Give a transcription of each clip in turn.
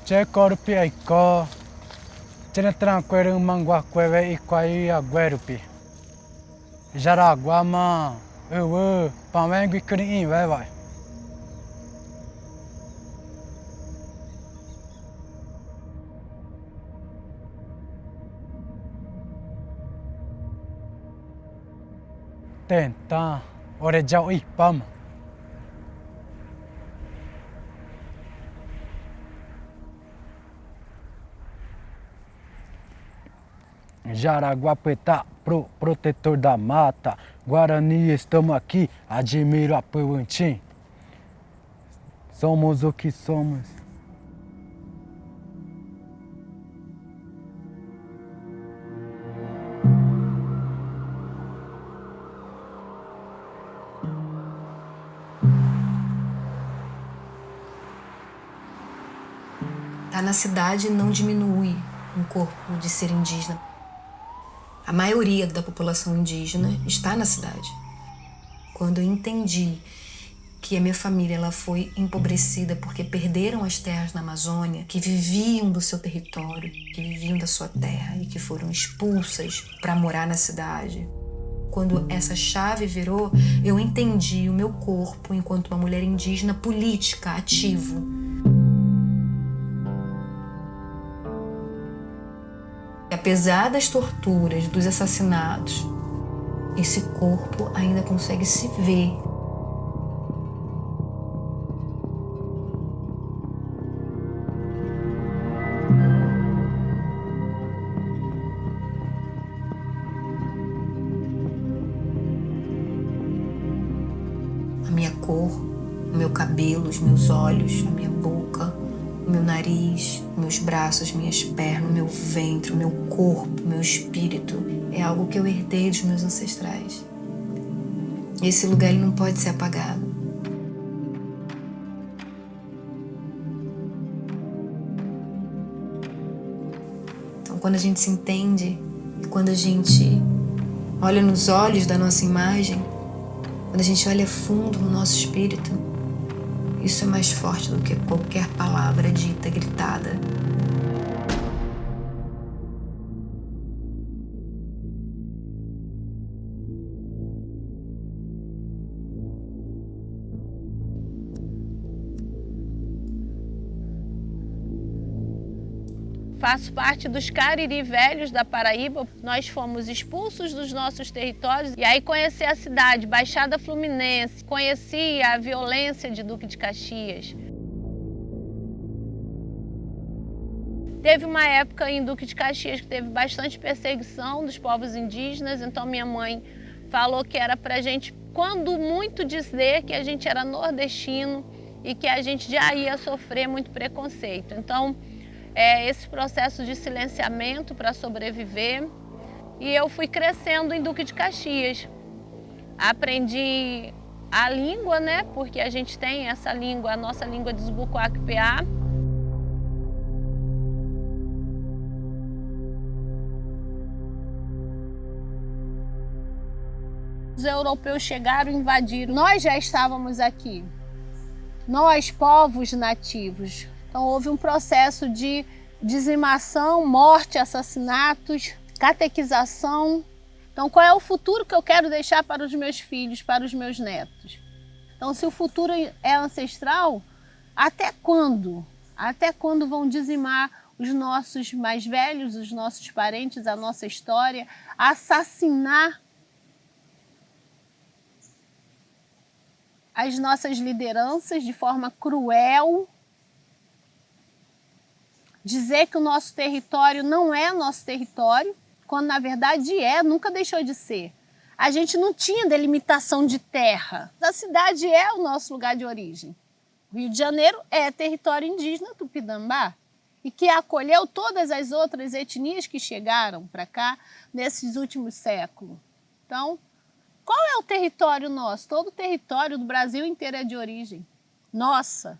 Che corpi aiko. Tene tranqueiro manguaqueve e quai aguerupi. Jaraguama. Pamengo e crim, vai. Tentar. Orejau ipam. Jaraguapetá, protetor da mata. Guarani, estamos aqui. Admiro a Puantim. Somos o que somos. Estar na cidade não diminui um corpo de ser indígena. A maioria da população indígena está na cidade. Quando eu entendi que a minha família ela foi empobrecida porque perderam as terras na Amazônia, que viviam do seu território, que viviam da sua terra e que foram expulsas para morar na cidade. Quando essa chave virou, eu entendi o meu corpo enquanto uma mulher indígena política, ativo. Apesar das torturas, dos assassinatos, esse corpo ainda consegue se ver. A minha cor, o meu cabelo, os meus olhos, a minha boca, o meu nariz, meus braços, minhas pernas, o meu ventre, o meu corpo, o meu espírito, é algo que eu herdei dos meus ancestrais. Esse lugar ele não pode ser apagado. Então, quando a gente se entende, e quando a gente olha nos olhos da nossa imagem, quando a gente olha fundo no nosso espírito, isso é mais forte do que qualquer palavra dita, gritada. Faço parte dos Cariri Velhos da Paraíba. Nós fomos expulsos dos nossos territórios e aí conheci a cidade, Baixada Fluminense, conheci a violência de Duque de Caxias. Teve uma época em Duque de Caxias que teve bastante perseguição dos povos indígenas, então minha mãe falou que era pra gente, quando muito, dizer que a gente era nordestino e que a gente já ia sofrer muito preconceito. Então, esse processo de silenciamento para sobreviver. E eu fui crescendo em Duque de Caxias. Aprendi a língua, né? Porque a gente tem essa língua, a nossa língua de Zubuquaque-Peá. Os europeus chegaram e invadiram. Nós já estávamos aqui. Nós, povos nativos. Então houve um processo de dizimação, morte, assassinatos, catequização. Então qual é o futuro que eu quero deixar para os meus filhos, para os meus netos? Então se o futuro é ancestral, até quando? Até quando vão dizimar os nossos mais velhos, os nossos parentes, a nossa história, assassinar as nossas lideranças de forma cruel? Dizer que o nosso território não é nosso território, quando na verdade nunca deixou de ser. A gente não tinha delimitação de terra. A cidade é o nosso lugar de origem. O Rio de Janeiro é território indígena Tupinambá e que acolheu todas as outras etnias que chegaram para cá nesses últimos séculos. Então, qual é o território nosso? Todo o território do Brasil inteiro é de origem nossa.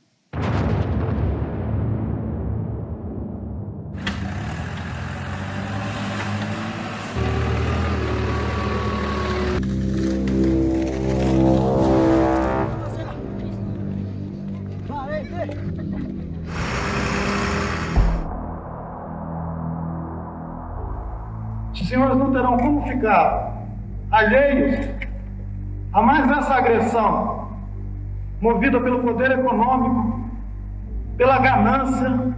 senhores não terão como ficar alheios a mais essa agressão, movida pelo poder econômico, pela ganância,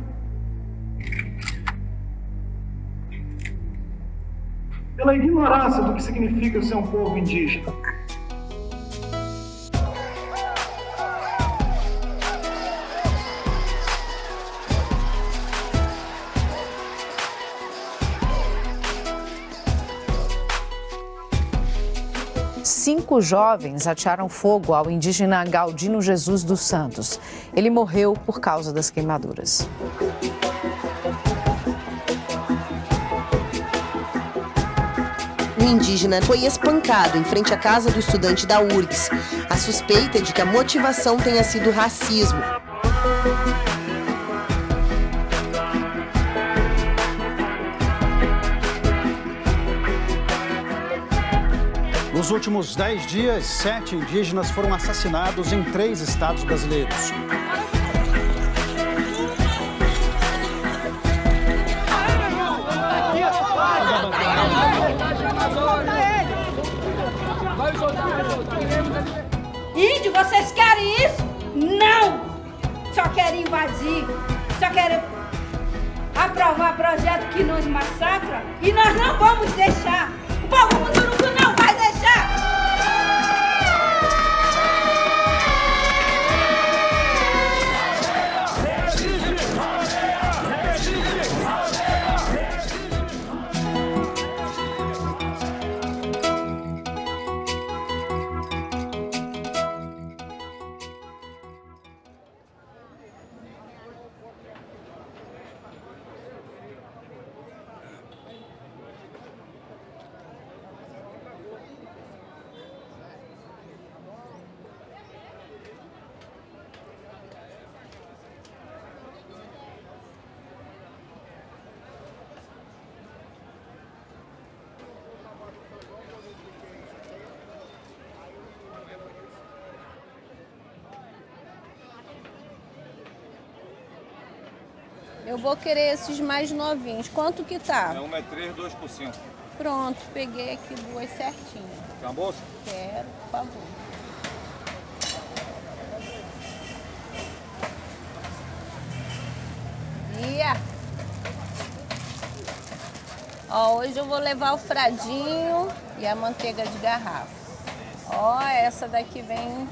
pela ignorância do que significa ser um povo indígena. Cinco jovens atearam fogo ao indígena Galdino Jesus dos Santos. Ele morreu por causa das queimaduras. O indígena foi espancado em frente à casa do estudante da URGS. A suspeita é de que a motivação tenha sido racismo. Nos últimos 10 dias, 7 indígenas foram assassinados em 3 estados brasileiros. Índio, vocês querem isso? Não! Só querem invadir, só querem aprovar projeto que nos massacra e nós não vamos deixar. O povo Munduruku não vai deixar! Eu vou querer esses mais novinhos. Quanto que tá? É 1 é 3, 2 por 5. Pronto, peguei aqui 2 certinho. Quer uma bolsa? Quero, por favor. Ia. Ó, hoje eu vou levar o fradinho e a manteiga de garrafa. Ó, essa daqui vem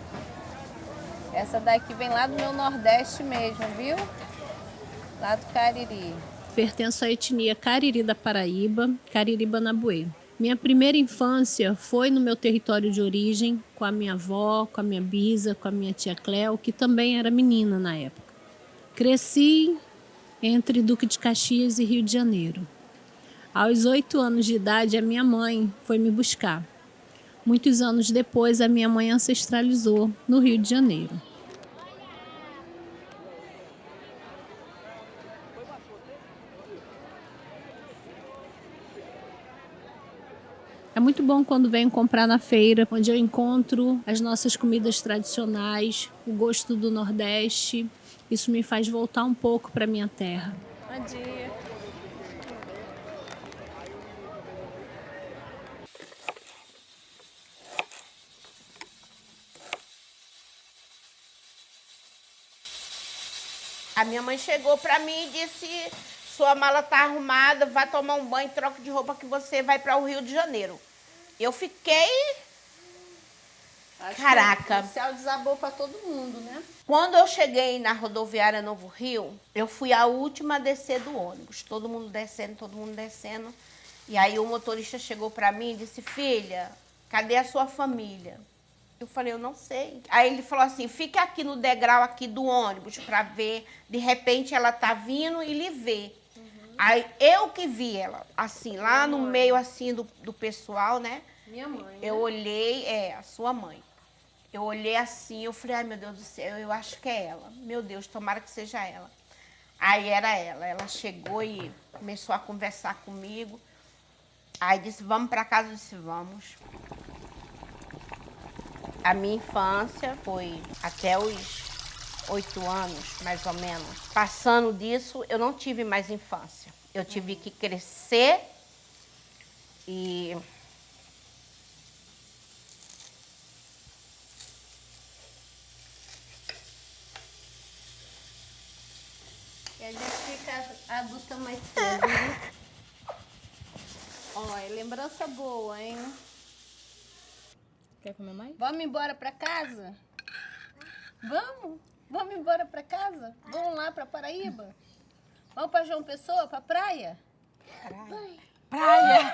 lá do meu Nordeste mesmo, viu? Lá do Cariri. Pertenço à etnia Cariri da Paraíba, Cariri-Banabuê. Minha primeira infância foi no meu território de origem, com a minha avó, com a minha bisa, com a minha tia Cléo, que também era menina na época. Cresci entre Duque de Caxias e Rio de Janeiro. Aos 8 anos de idade, a minha mãe foi me buscar. Muitos anos depois, a minha mãe ancestralizou no Rio de Janeiro. É muito bom quando venho comprar na feira, onde eu encontro as nossas comidas tradicionais, o gosto do Nordeste. Isso me faz voltar um pouco para minha terra. Bom dia. A minha mãe chegou para mim e disse: sua mala tá arrumada, vai tomar um banho, troca de roupa que você vai para o Rio de Janeiro. Eu fiquei... Caraca. O céu desabou para todo mundo, né? Quando eu cheguei na rodoviária Novo Rio, eu fui a última a descer do ônibus. Todo mundo descendo. E aí o motorista chegou para mim e disse: filha, cadê a sua família? Eu falei: eu não sei. Aí ele falou assim: fica aqui no degrau aqui do ônibus para ver. De repente ela tá vindo e lhe vê. Aí eu que vi ela, assim, lá no meio assim do pessoal, né? Minha mãe. Eu olhei, a sua mãe. Eu olhei assim, eu falei: ai, meu Deus do céu, eu acho que é ela. Meu Deus, tomara que seja ela. Aí era ela. Ela chegou e começou a conversar comigo. Aí disse: vamos para casa? Eu disse: vamos. A minha infância foi até os 8 anos, mais ou menos. Passando disso, eu não tive mais infância. Eu tive que crescer E a gente fica adulta mais cedo, né? Olha, lembrança boa, hein? Quer comer mais? Vamos embora pra casa? Vamos? Vamos embora pra casa? Vamos lá pra Paraíba? Vamos pra João Pessoa, pra praia? praia.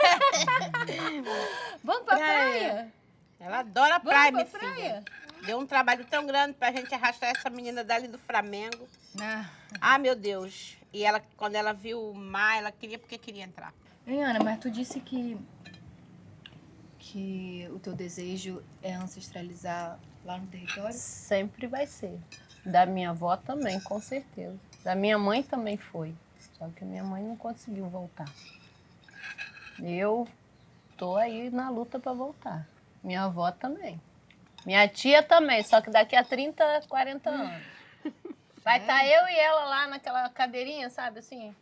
Vamos pra praia? Ela adora praia, minha Vamos pra filha. praia? Deu um trabalho tão grande pra gente arrastar essa menina dali do Flamengo. Ah, meu Deus. E ela, quando ela viu o mar, ela queria porque queria entrar. Ei, Ana, mas tu disse que o teu desejo é ancestralizar lá no território? Sempre vai ser. Da minha avó também, com certeza. Da minha mãe também foi. Só que minha mãe não conseguiu voltar. Eu tô aí na luta para voltar. Minha avó também. Minha tia também, só que daqui a 30, 40 anos. Vai estar eu e ela lá naquela cadeirinha, sabe, assim?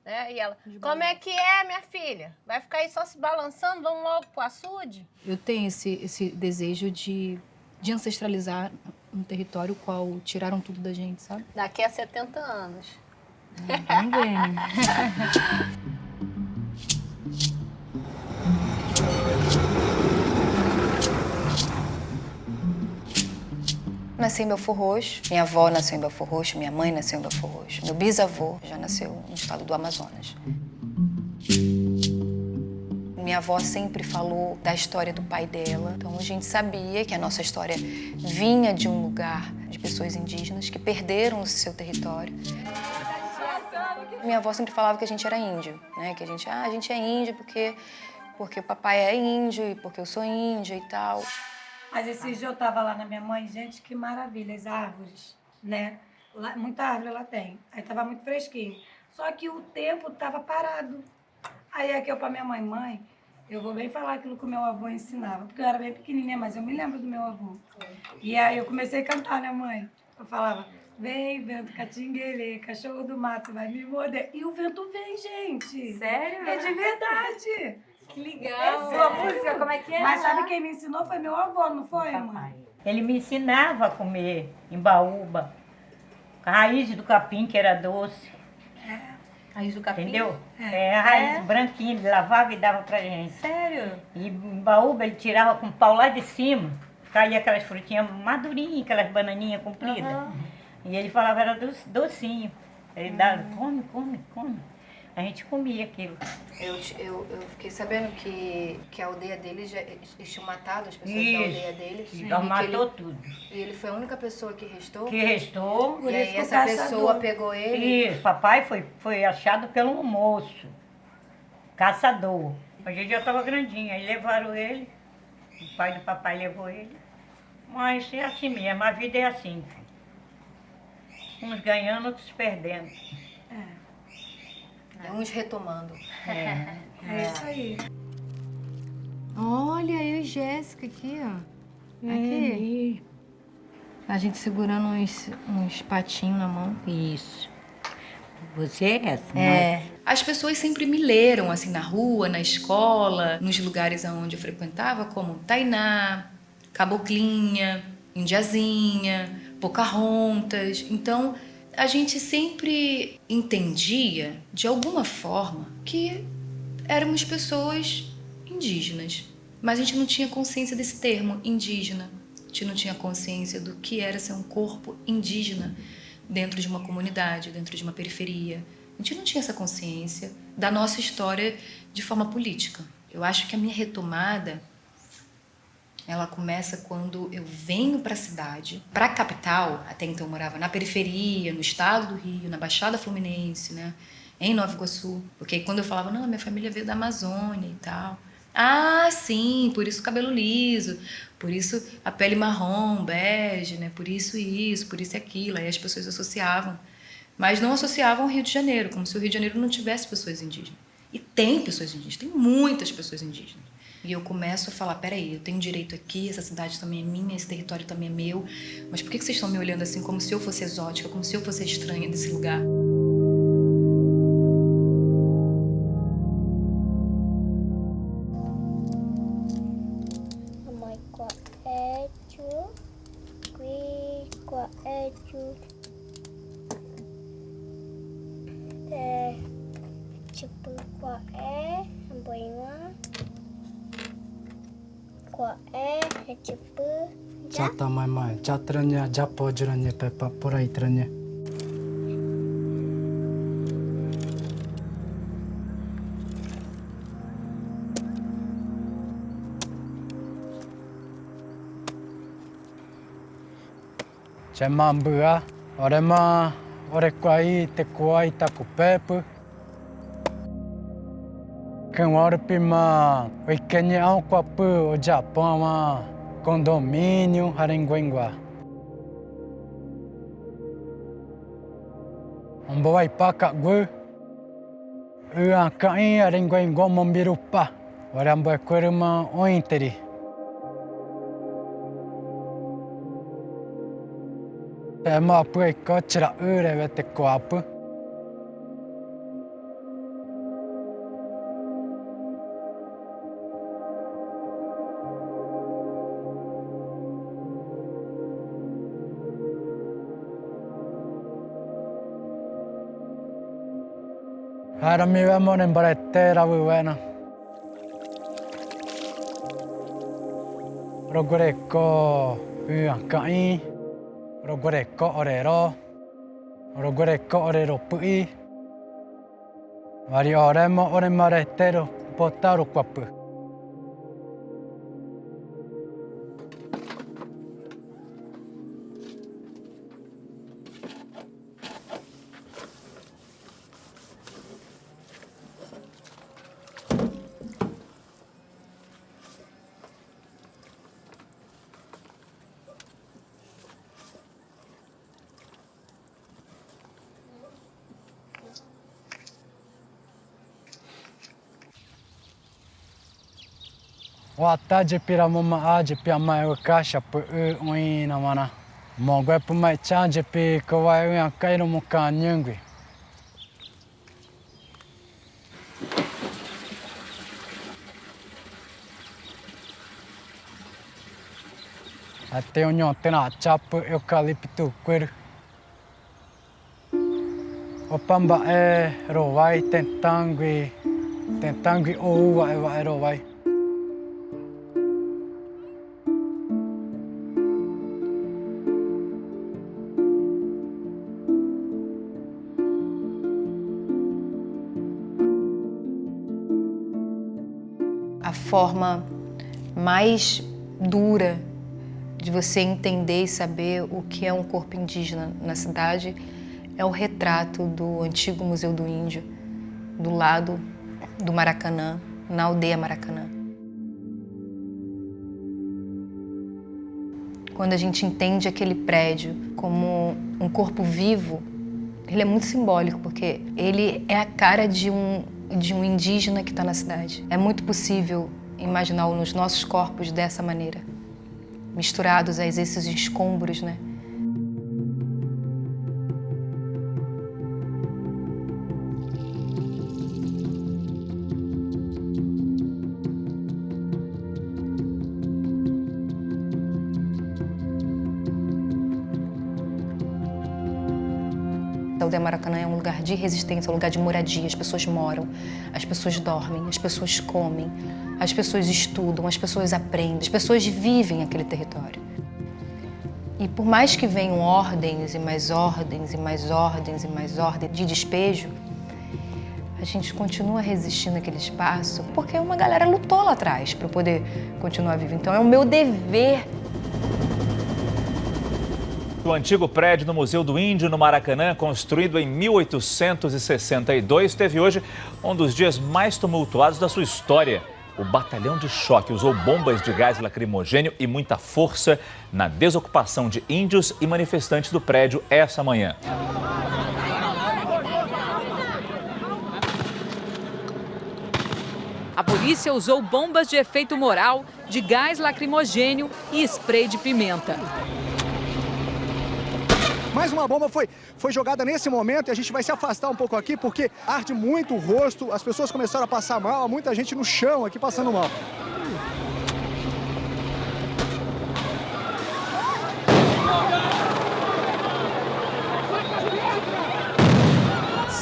Né? E ela, como é que é, minha filha? Vai ficar aí só se balançando? Vamos logo pro açude? Eu tenho esse desejo de ancestralizar um território qual tiraram tudo da gente, sabe? Daqui a 70 anos. Vamos ver, né? Nasci em Belfor Roxo, minha avó nasceu em Belfor Roxo, minha mãe nasceu em Belfor Roxo, meu bisavô já nasceu no estado do Amazonas. Minha avó sempre falou da história do pai dela, então a gente sabia que a nossa história vinha de um lugar de pessoas indígenas que perderam o seu território. Minha avó sempre falava que a gente era índio, né? Que a gente é índio porque o papai é índio e porque eu sou índia e tal. Mas esses dias eu estava lá na minha mãe, gente, que maravilha, as árvores, né? Lá, muita árvore ela tem. Aí estava muito fresquinho. Só que o tempo estava parado. Aí aqui eu para minha mãe, eu vou bem falar aquilo que o meu avô ensinava, porque eu era bem pequenininha, mas eu me lembro do meu avô. E aí eu comecei a cantar, né, mãe? Eu falava, vem, vento catinguele, cachorro do mato vai me morder. E o vento vem, gente. Sério? É de verdade. Que legal. Sua música, como é que é? Mas sabe quem me ensinou foi meu avô, não foi, mãe? Ele me ensinava a comer embaúba, a raiz do capim, que era doce. Raiz do capim? Entendeu? A raiz branquinha, ele lavava e dava pra gente. Sério? E embaúba ele tirava com o pau lá de cima, caía aquelas frutinhas madurinhas, aquelas bananinhas compridas. E ele falava, era docinho. Ele dava, come, come, come. A gente comia aquilo. Eu fiquei sabendo que a aldeia dele, eles tinham matado as pessoas Isso, da aldeia dele. Então matou tudo. E ele foi a única pessoa que restou? Que restou. E aí essa pessoa pegou ele? Isso, papai foi achado pelo moço, caçador. Hoje já estava grandinho, aí levaram ele, o pai do papai levou ele. Mas é assim mesmo, a vida é assim, filho. Uns ganhando, outros perdendo. Uns retomando. É isso aí. Olha, eu e Jéssica aqui, ó. Aqui. A gente segurando uns patinhos na mão. Isso. Você é essa, né? As pessoas sempre me leram, assim, na rua, na escola, nos lugares onde eu frequentava, como Tainá, Caboclinha, Indiazinha, Pocahontas. Então, a gente sempre entendia, de alguma forma, que éramos pessoas indígenas. Mas a gente não tinha consciência desse termo, indígena. A gente não tinha consciência do que era ser um corpo indígena dentro de uma comunidade, dentro de uma periferia. A gente não tinha essa consciência da nossa história de forma política. Eu acho que a minha retomada, ela começa quando eu venho para a cidade, para a capital. Até então eu morava na periferia, no estado do Rio, na Baixada Fluminense, né? Em Nova Iguaçu. Porque quando eu falava, não, minha família veio da Amazônia e tal. Ah, sim, por isso o cabelo liso, por isso a pele marrom, bege, né? Por isso e aquilo. Aí as pessoas associavam. Mas não associavam ao Rio de Janeiro, como se o Rio de Janeiro não tivesse pessoas indígenas. E tem pessoas indígenas, tem muitas pessoas indígenas. E eu começo a falar, peraí, eu tenho direito aqui, essa cidade também é minha, esse território também é meu, mas por que vocês estão me olhando assim como se eu fosse exótica, como se eu fosse estranha desse lugar? Chata mai, chatranya, japojranya, pepa poraitranya. Chamambua, orema, orequai, tequai, tacupepu. Quem orpima, oikenya ao quapu, o Japão, condomínio, Harenguenguá. Boai pacagu, uacain, Harenguenguá, mombirupa. Oramboe queruma, ointeri. Tema pui cochra ure vete coapu. Ahora mi vemos en baretera muy buena. Rogureco uacain. Rogureco orero. Rogureco orero pui. Vari oremo oremaretero potaro quapu. Wata je piramoma a je piama o caixa pu uina mana. Mogwe pu mai chanje pi kawai uia kairo mo kanyangwi. Até onde tena chapu eucalipto queiro. O pamba é rovai tentangui ou vai rovai. A forma mais dura de você entender e saber o que é um corpo indígena na cidade é o retrato do antigo Museu do Índio, do lado do Maracanã, na aldeia Maracanã. Quando a gente entende aquele prédio como um corpo vivo, ele é muito simbólico, porque ele é a cara de um indígena que está na cidade. É muito possível imaginar nos nossos corpos dessa maneira, misturados a esses escombros, né? A aldeia Maracanã é um lugar de resistência, um lugar de moradia. As pessoas moram, as pessoas dormem, as pessoas comem, as pessoas estudam, as pessoas aprendem, as pessoas vivem aquele território. E por mais que venham ordens e mais ordens e mais ordens e mais ordens de despejo, a gente continua resistindo àquele espaço porque uma galera lutou lá atrás para poder continuar vivo. Então é o meu dever. O antigo prédio no Museu do Índio, no Maracanã, construído em 1862, teve hoje um dos dias mais tumultuados da sua história. O batalhão de choque usou bombas de gás lacrimogênio e muita força na desocupação de índios e manifestantes do prédio essa manhã. A polícia usou bombas de efeito moral, de gás lacrimogênio e spray de pimenta. Mais uma bomba foi jogada nesse momento e a gente vai se afastar um pouco aqui porque arde muito o rosto, as pessoas começaram a passar mal, muita gente no chão aqui passando mal.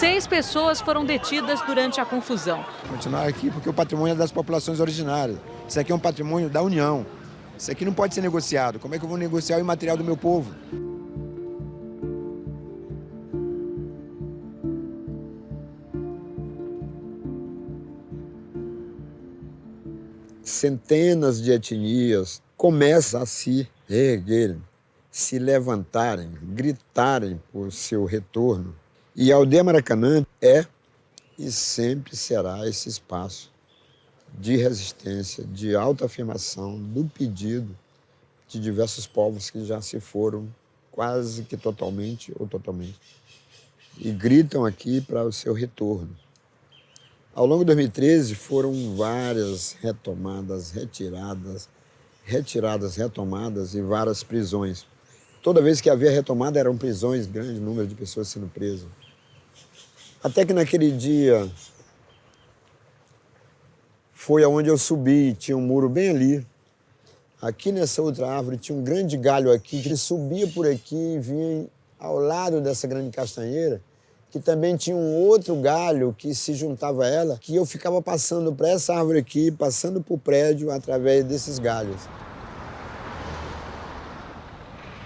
6 pessoas foram detidas durante a confusão. Continuar aqui porque o patrimônio é das populações originárias. Isso aqui é um patrimônio da União. Isso aqui não pode ser negociado. Como é que eu vou negociar o imaterial do meu povo? Centenas de etnias começam a se reerguerem, se levantarem, gritarem por seu retorno. E a aldeia Maracanã é e sempre será esse espaço de resistência, de autoafirmação, do pedido de diversos povos que já se foram quase que totalmente ou totalmente e gritam aqui para o seu retorno. Ao longo de 2013 foram várias retomadas, retomadas e várias prisões. Toda vez que havia retomada eram prisões, grande número de pessoas sendo presas. Até que naquele dia foi aonde eu subi, tinha um muro bem ali. Aqui nessa outra árvore tinha um grande galho aqui, que ele subia por aqui e vinha ao lado dessa grande castanheira, que também tinha um outro galho que se juntava a ela, que eu ficava passando para essa árvore aqui, passando para o prédio através desses galhos.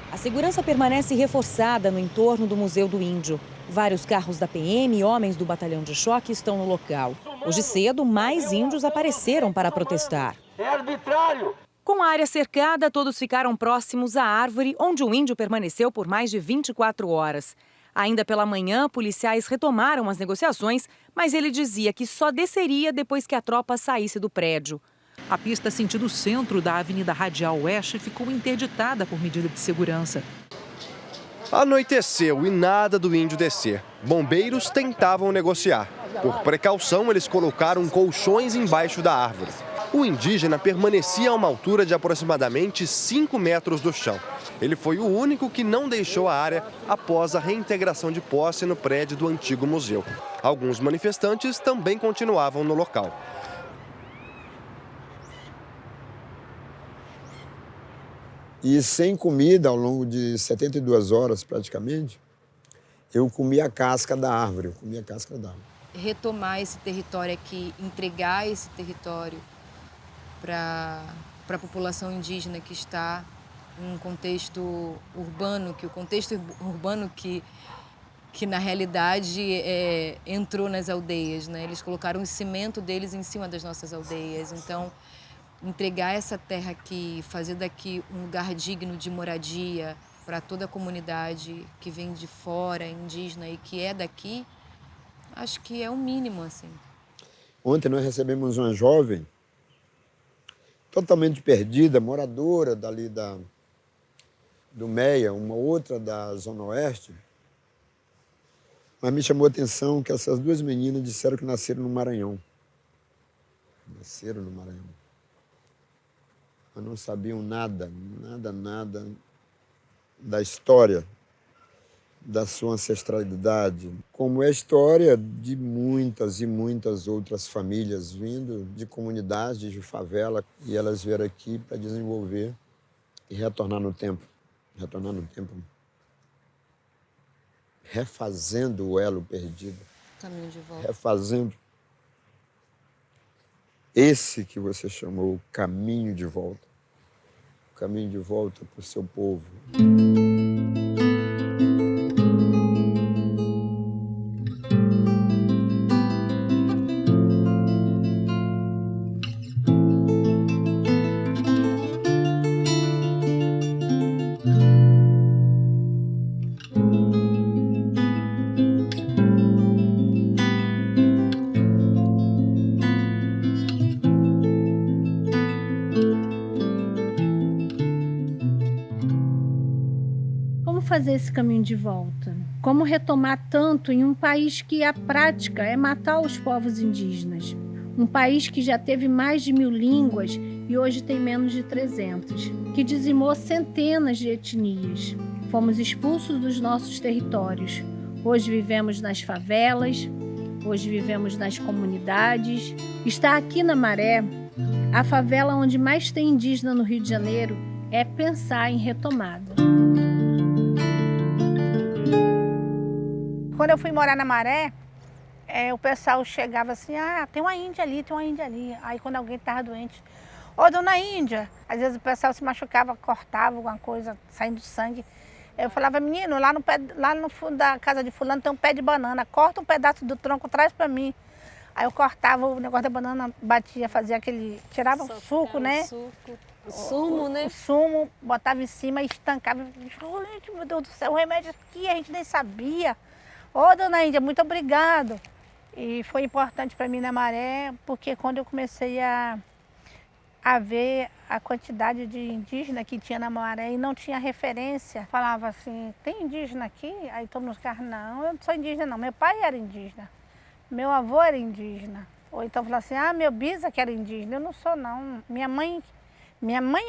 A segurança permanece reforçada no entorno do Museu do Índio. Vários carros da PM e homens do batalhão de choque estão no local. Hoje cedo, mais índios apareceram para protestar. É arbitrário! Com a área cercada, todos ficaram próximos à árvore, onde o índio permaneceu por mais de 24 horas. Ainda pela manhã, policiais retomaram as negociações, mas ele dizia que só desceria depois que a tropa saísse do prédio. A pista sentido centro da Avenida Radial Oeste ficou interditada por medida de segurança. Anoiteceu e nada do índio descer. Bombeiros tentavam negociar. Por precaução, eles colocaram colchões embaixo da árvore. O indígena permanecia a uma altura de aproximadamente 5 metros do chão. Ele foi o único que não deixou a área após a reintegração de posse no prédio do antigo museu. Alguns manifestantes também continuavam no local. E sem comida, ao longo de 72 horas praticamente, eu comia a casca da árvore, Retomar esse território aqui, entregar esse território para a população indígena que está em um contexto urbano, que na realidade entrou nas aldeias, né? Eles colocaram o cimento deles em cima das nossas aldeias. Então, entregar essa terra aqui, fazer daqui um lugar digno de moradia para toda a comunidade que vem de fora, indígena e que é daqui, acho que é o mínimo, assim. Ontem nós recebemos uma jovem totalmente perdida, moradora dali do Meia, uma outra da Zona Oeste. Mas me chamou a atenção que essas duas meninas disseram que nasceram no Maranhão. Mas não sabiam nada da história, da sua ancestralidade, como é a história de muitas e muitas outras famílias vindo de comunidades, de favela, e elas vieram aqui para desenvolver e retornar no tempo, refazendo o elo perdido, Caminho de volta. refazendo esse que você chamou caminho de volta para o seu povo. Fazer esse caminho de volta? Como retomar tanto em um país que a prática é matar os povos indígenas? Um país que já teve mais de 1000 línguas e hoje tem menos de 300, que dizimou centenas de etnias. Fomos expulsos dos nossos territórios. Hoje vivemos nas favelas, hoje vivemos nas comunidades. Está aqui na Maré, a favela onde mais tem indígena no Rio de Janeiro, é pensar em retomada. Quando eu fui morar na Maré, o pessoal chegava assim, tem uma índia ali, tem uma índia ali. Aí quando alguém estava doente, ô dona Índia, às vezes o pessoal se machucava, cortava alguma coisa, saindo sangue. Eu falava, menino, lá no fundo da casa de fulano tem um pé de banana, corta um pedaço do tronco, traz para mim. Aí eu cortava o negócio da banana, batia, fazia aquele, tirava o suco, né? O sumo, né? O sumo, botava em cima e estancava. Gente, meu Deus do céu, o remédio aqui a gente nem sabia. Ô, dona Índia, muito obrigado. E foi importante para mim na Maré, porque quando eu comecei a ver a quantidade de indígena que tinha na Maré e não tinha referência, falava assim, tem indígena aqui? Aí todo mundo ficava, não, eu não sou indígena não, meu pai era indígena, meu avô era indígena. Ou então falava assim, meu bisa que era indígena, eu não sou não, minha mãe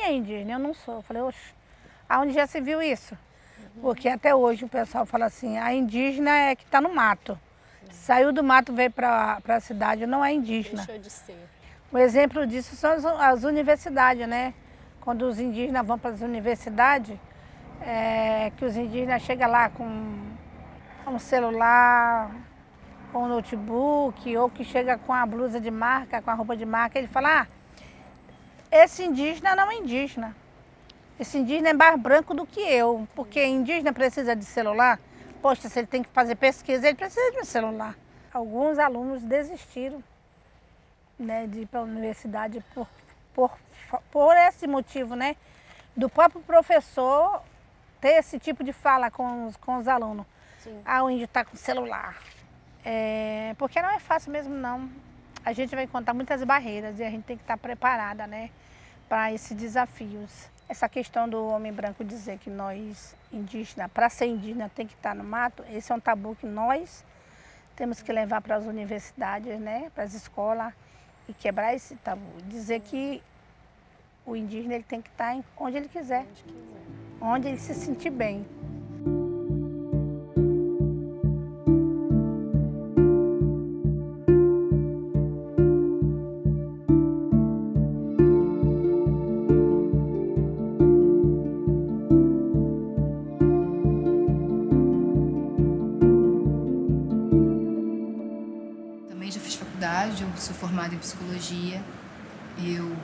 é indígena, eu não sou. Eu falei, oxe, aonde já se viu isso? Porque até hoje o pessoal fala assim, a indígena é que está no mato. Saiu do mato, veio para a cidade, não é indígena. Deixou de ser. Um exemplo disso são as universidades, né? Quando os indígenas vão para as universidades, que os indígenas chegam lá com um celular, com um notebook, ou que chega com a blusa de marca, com a roupa de marca, ele fala, esse indígena não é indígena. Esse indígena é mais branco do que eu, porque indígena precisa de celular. Poxa, se ele tem que fazer pesquisa, ele precisa de um celular. Alguns alunos desistiram, né, de ir para a universidade por esse motivo, né? Do próprio professor ter esse tipo de fala com os alunos. Sim. O índio está com celular. Porque não é fácil mesmo, não. A gente vai encontrar muitas barreiras e a gente tem que estar preparada, né, para esses desafios. Essa questão do homem branco dizer que nós, indígenas, para ser indígena tem que estar no mato, esse é um tabu que nós temos que levar para as universidades, né, para as escolas, e quebrar esse tabu. Dizer que o indígena ele tem que estar onde ele quiser, onde ele se sentir bem. Eu sou formada em psicologia. Eu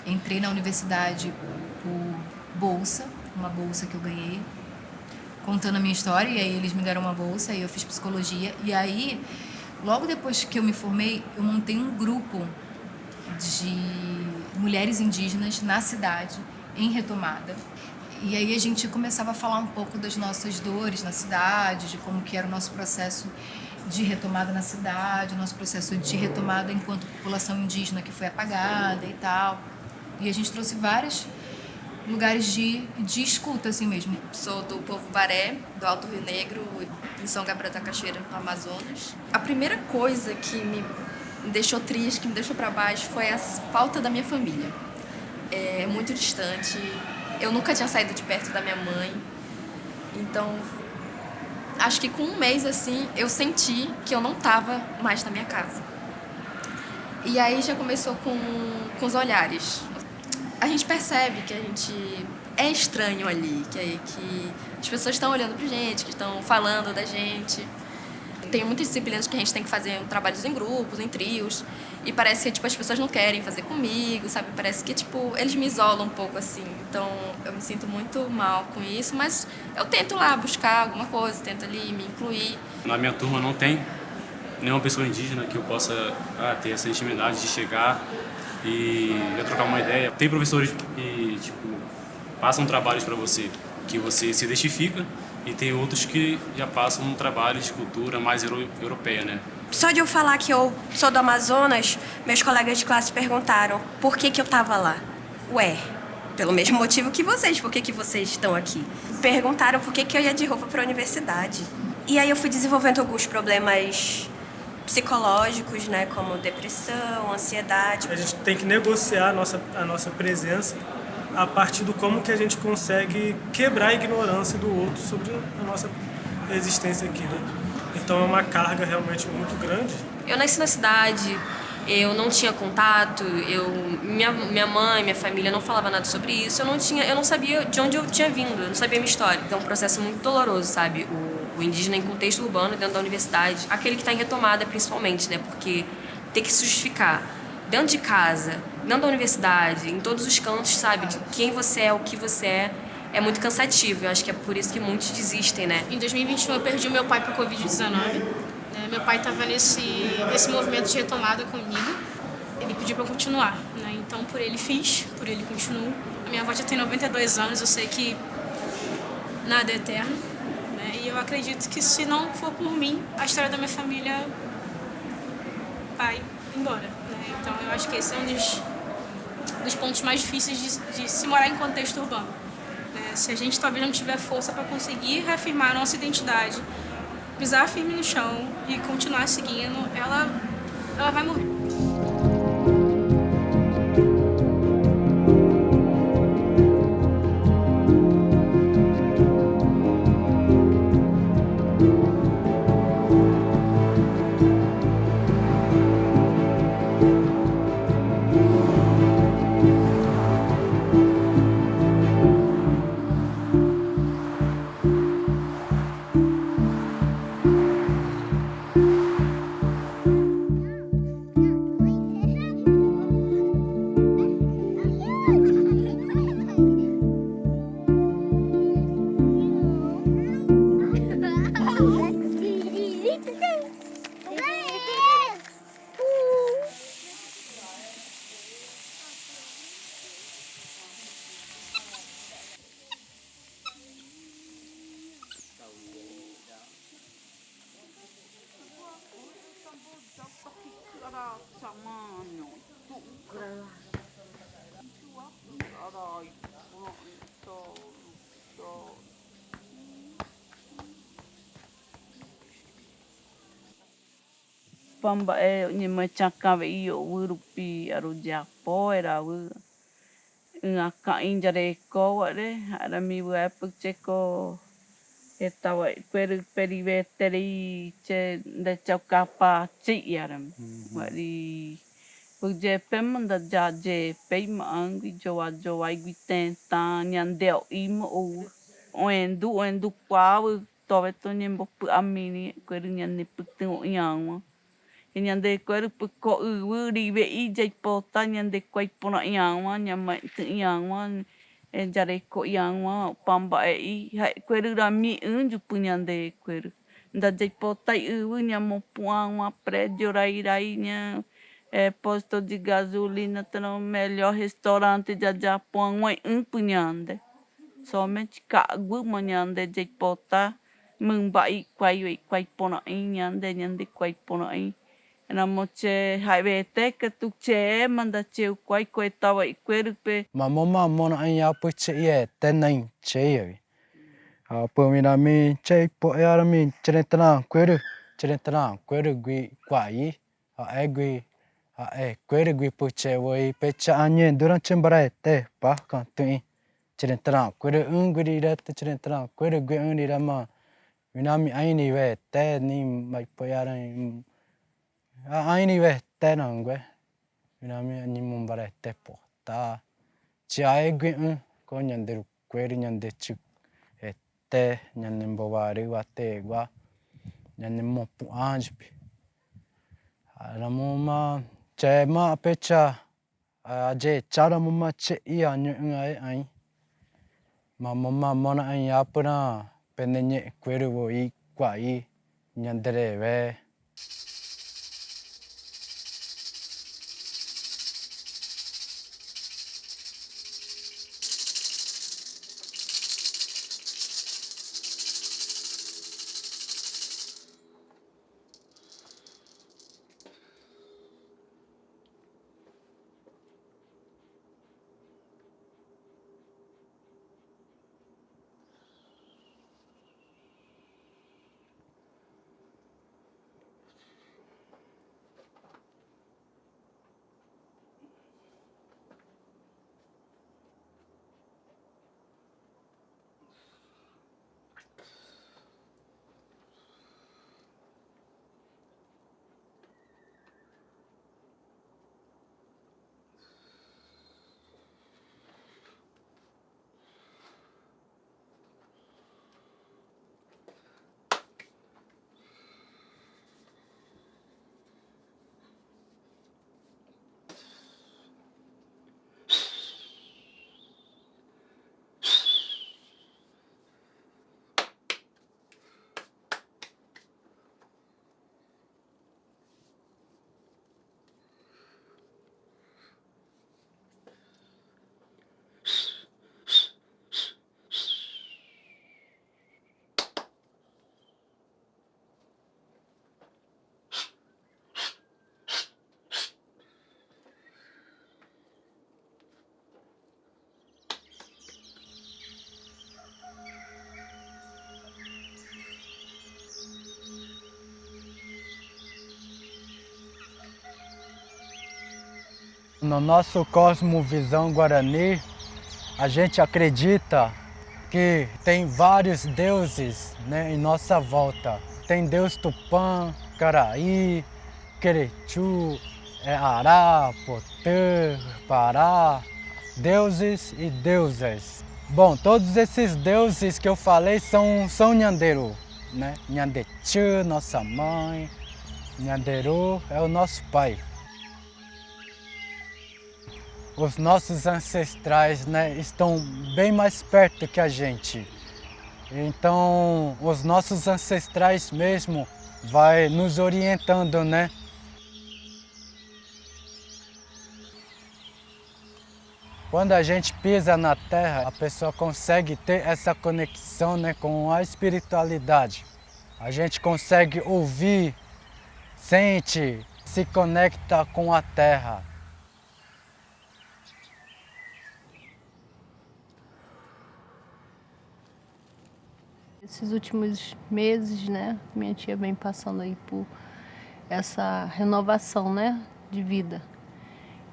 entrei na universidade por bolsa, uma bolsa que eu ganhei, contando a minha história, e aí eles me deram uma bolsa e eu fiz psicologia. E aí, logo depois que eu me formei, eu montei um grupo de mulheres indígenas na cidade, em Retomada. E aí a gente começava a falar um pouco das nossas dores na cidade, de como que era o nosso processo de retomada na cidade, o nosso processo de retomada enquanto população indígena que foi apagada e tal. E a gente trouxe vários lugares de escuta, assim mesmo. Sou do povo Baré, do Alto Rio Negro, em São Gabriel da Cachoeira, no Amazonas. A primeira coisa que me deixou triste, que me deixou para baixo, foi a falta da minha família. É muito distante. Eu nunca tinha saído de perto da minha mãe. Então, acho que com um mês, assim, eu senti que eu não estava mais na minha casa. E aí já começou com os olhares. A gente percebe que a gente é estranho ali, que as pessoas estão olhando pra gente, que estão falando da gente. Tem muitas disciplinas que a gente tem que fazer trabalhos em grupos, em trios, e parece que, tipo, as pessoas não querem fazer comigo, sabe? Parece que, tipo, eles me isolam um pouco, assim. Então, eu me sinto muito mal com isso, mas eu tento lá buscar alguma coisa, tento ali me incluir. Na minha turma não tem nenhuma pessoa indígena que eu possa ter essa intimidade de chegar e já trocar uma ideia. Tem professores que, tipo, passam trabalhos para você, que você se identifica, e tem outros que já passam um trabalho de cultura mais europeia, né? Só de eu falar que eu sou do Amazonas, meus colegas de classe perguntaram por que eu tava lá. Ué, pelo mesmo motivo que vocês, por que vocês estão aqui? Perguntaram por que eu ia de roupa para a universidade. E aí eu fui desenvolvendo alguns problemas psicológicos, né, como depressão, ansiedade. A gente tem que negociar a nossa presença a partir do como que a gente consegue quebrar a ignorância do outro sobre a nossa existência aqui, né? Então é uma carga realmente muito grande. Eu nasci na cidade, eu não tinha contato, minha mãe, minha família não falava nada sobre isso, eu não sabia de onde eu tinha vindo, eu não sabia a minha história. Então é um processo muito doloroso, sabe? O indígena em contexto urbano dentro da universidade, aquele que está em retomada principalmente, né? Porque tem que se justificar dentro de casa, dentro da universidade, em todos os cantos, sabe? De quem você é, o que você é muito cansativo. Eu acho que é por isso que muitos desistem, né? Em 2021 eu perdi o meu pai para a Covid-19. Meu pai estava nesse movimento de retomada comigo. Ele pediu para eu continuar, né? Então por ele fiz, por ele continuo. A minha avó já tem 92 anos, eu sei que nada é eterno, né? E eu acredito que se não for por mim, a história da minha família vai embora, né? Então eu acho que esse é um dos pontos mais difíceis de se morar em contexto urbano, né? Se a gente talvez não tiver força para conseguir reafirmar a nossa identidade, pisar firme no chão e continuar seguindo, ela vai morrer. Pamba e ni machaka ve io urupi aro japo era u nga ka injare ko wale ara mi wa pukcheko etawa peru periveteri che da chakapa chi yaram wali puje pem da jaje pem angi joa joa igiten ta nyandel im o endu pa tove to nyembo amini queru nyane putu yang nyande queru ko uri ve I jai pota nyande quai pona yang nyama yang jare ko yang pamba e hai queru rami unju punyande queru da jai pota nyamo puang prédio rai posto de gasolina no melhor restaurante de Japão punhande somente cago manhande de pota mumbai quai pona nyande quai pona na moche haivete que tu che manda che quai tawa querupe mama mona ai apo che ye tenai che ye apo minami che po yarami chenetana queru gui quai egui queru gui po che voi pecha anye durante embarete pa cantui chenetana queru unguri rete chenetana queru gui uni rama minami aini ve te ni mai po yarami aini ve te nangue minami ni mumbarete po ta ci aegui ko nyande queru nyande ci te nyande mbowari wa te gua nyande mo pu anjpi ala moma che ma pecha aje chara moma che ia nyu ai mama mona ai apuna penenye queru wo I quai nyandere ve No nosso cosmovisão guarani, a gente acredita que tem vários deuses, né, em nossa volta. Tem Deus Tupã, Caraí, Querechu, Ará, Potê, Pará, deuses e deusas. Bom, todos esses deuses que eu falei são Nhanderu, né? Nhandechu, nossa mãe, Nhanderu é o nosso pai. Os nossos ancestrais, né, estão bem mais perto que a gente. Então, os nossos ancestrais mesmo vai nos orientando, né? Quando a gente pisa na terra, a pessoa consegue ter essa conexão, né, com a espiritualidade. A gente consegue ouvir, sente, se conecta com a terra. Esses últimos meses, né, minha tia vem passando aí por essa renovação, né, de vida.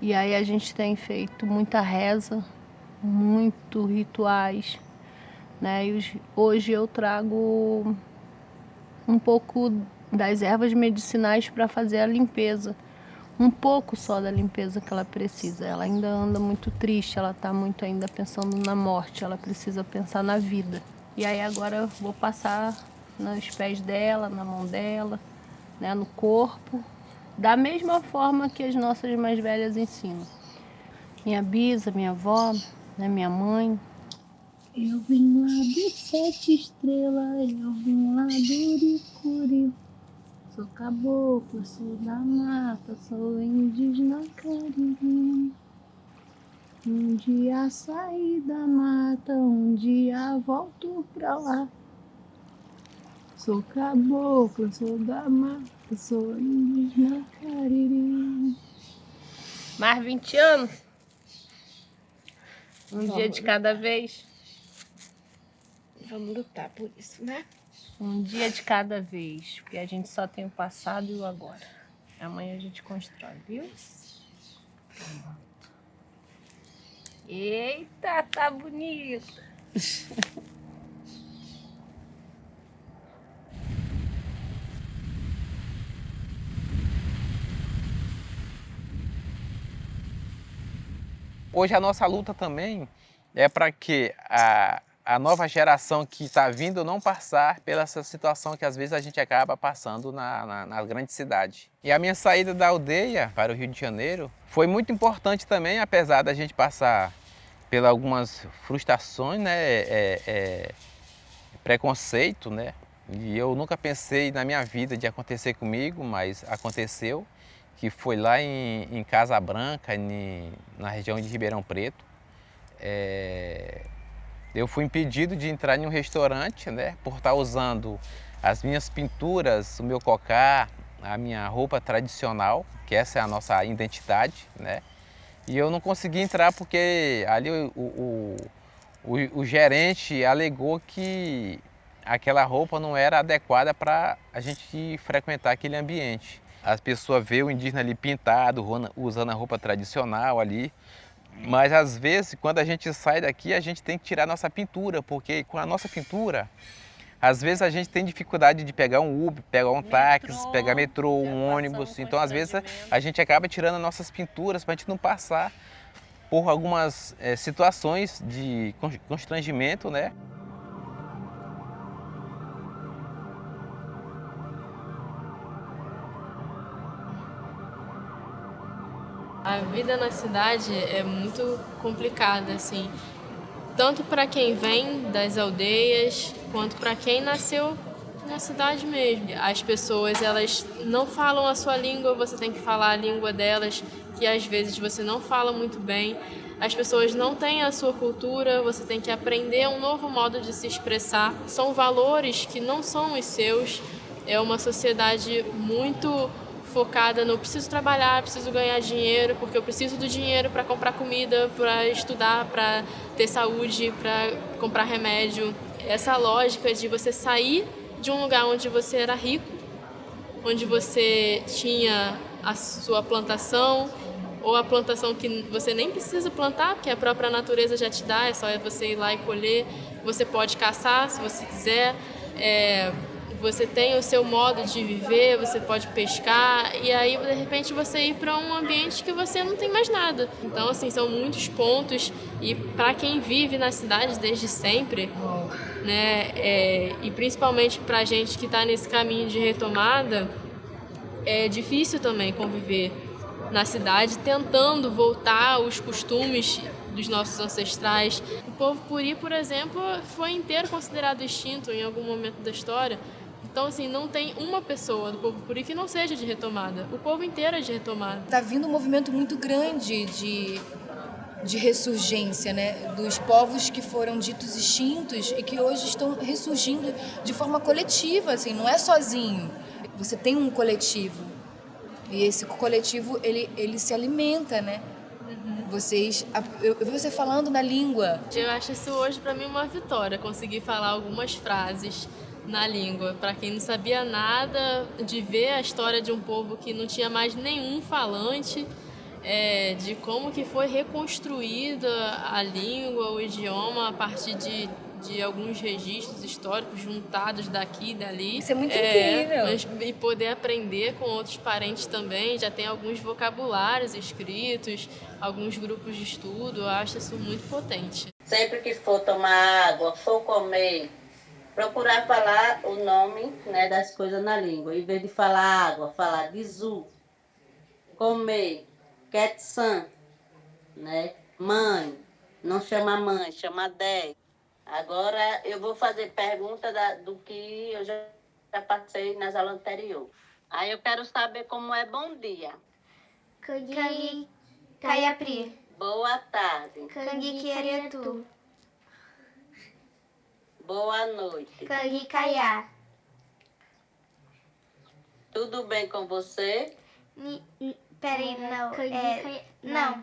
E aí a gente tem feito muita reza, muito rituais, né, e hoje eu trago um pouco das ervas medicinais para fazer a limpeza. Um pouco só da limpeza que ela precisa. Ela ainda anda muito triste, ela está muito ainda pensando na morte, ela precisa pensar na vida. E aí agora eu vou passar nos pés dela, na mão dela, né, no corpo, da mesma forma que as nossas mais velhas ensinam. Minha bisa, minha avó, né, minha mãe. Eu vim lá do 7 estrelas, eu vim lá do Uricuri. Sou caboclo, sou da mata, sou indígena cariri. Um dia saí da mata, um dia volto pra lá. Sou caboclo, sou da mata, sou indígena cariri. Mais 20 anos? Um dia de cada vez? Vamos lutar por isso, né? Um dia de cada vez, porque a gente só tem o passado e o agora. Amanhã a gente constrói, viu? Eita, tá bonita! Hoje a nossa luta também é para que a nova geração que está vindo não passar pela essa situação que às vezes a gente acaba passando na grande cidade. E a minha saída da aldeia para o Rio de Janeiro foi muito importante também, apesar da gente passar por algumas frustrações, né, preconceito, né? E eu nunca pensei na minha vida de acontecer comigo, mas aconteceu, que foi lá em Casa Branca, na região de Ribeirão Preto. Eu fui impedido de entrar em um restaurante, né, por estar usando as minhas pinturas, o meu cocá, a minha roupa tradicional, que essa é a nossa identidade, né? E eu não consegui entrar porque ali o gerente alegou que aquela roupa não era adequada para a gente frequentar aquele ambiente. As pessoas veem o indígena ali pintado, usando a roupa tradicional ali. Mas às vezes, quando a gente sai daqui, a gente tem que tirar nossa pintura, porque com a nossa pintura, às vezes a gente tem dificuldade de pegar um Uber, pegar um táxi, pegar metrô, um ônibus. Então, às vezes, a gente acaba tirando as nossas pinturas para a gente não passar por algumas situações de constrangimento, né? A vida na cidade é muito complicada, assim, tanto para quem vem das aldeias, quanto para quem nasceu na cidade mesmo. As pessoas, elas não falam a sua língua, você tem que falar a língua delas, que às vezes você não fala muito bem. As pessoas não têm a sua cultura, você tem que aprender um novo modo de se expressar. São valores que não são os seus. É uma sociedade muito focada no preciso trabalhar, preciso ganhar dinheiro, porque eu preciso do dinheiro para comprar comida, para estudar, para ter saúde, para comprar remédio. Essa lógica de você sair de um lugar onde você era rico, onde você tinha a sua plantação, ou a plantação que você nem precisa plantar, porque a própria natureza já te dá, é só você ir lá e colher. Você pode caçar se você quiser, você tem o seu modo de viver, você pode pescar, e aí de repente você ir para um ambiente que você não tem mais nada. Então, assim, são muitos pontos, e para quem vive na cidade desde sempre, né, e principalmente para a gente que está nesse caminho de retomada, é difícil também conviver na cidade, tentando voltar aos costumes dos nossos ancestrais. O povo puri, por exemplo, foi inteiro considerado extinto em algum momento da história. Então, assim, não tem uma pessoa do povo puri que não seja de retomada. O povo inteiro é de retomada. Está vindo um movimento muito grande de ressurgência, né? Dos povos que foram ditos extintos e que hoje estão ressurgindo de forma coletiva, assim, não é sozinho. Você tem um coletivo e esse coletivo ele se alimenta, né? Eu vi você falando na língua. Eu acho isso hoje para mim uma vitória, conseguir falar algumas frases na língua. Para quem não sabia nada, de ver a história de um povo que não tinha mais nenhum falante, de como que foi reconstruída a língua, o idioma a partir de alguns registros históricos juntados daqui e dali. Isso é muito incrível. E poder aprender com outros parentes também. Já tem alguns vocabulários escritos, alguns grupos de estudo. Eu acho isso muito potente. Sempre que for tomar água, for comer, procurar falar o nome, né, das coisas na língua. Em vez de falar água, falar dizu, comer, ketsan, né? Mãe, não chama mãe, chama dé. Agora eu vou fazer pergunta do que eu já passei nas aulas anteriores. Aí eu quero saber como é bom dia. Kangi Kayapri. Boa tarde. Kangi Kieretu. Boa noite. Kangi Kaya. Tudo bem com você? Peraí, não.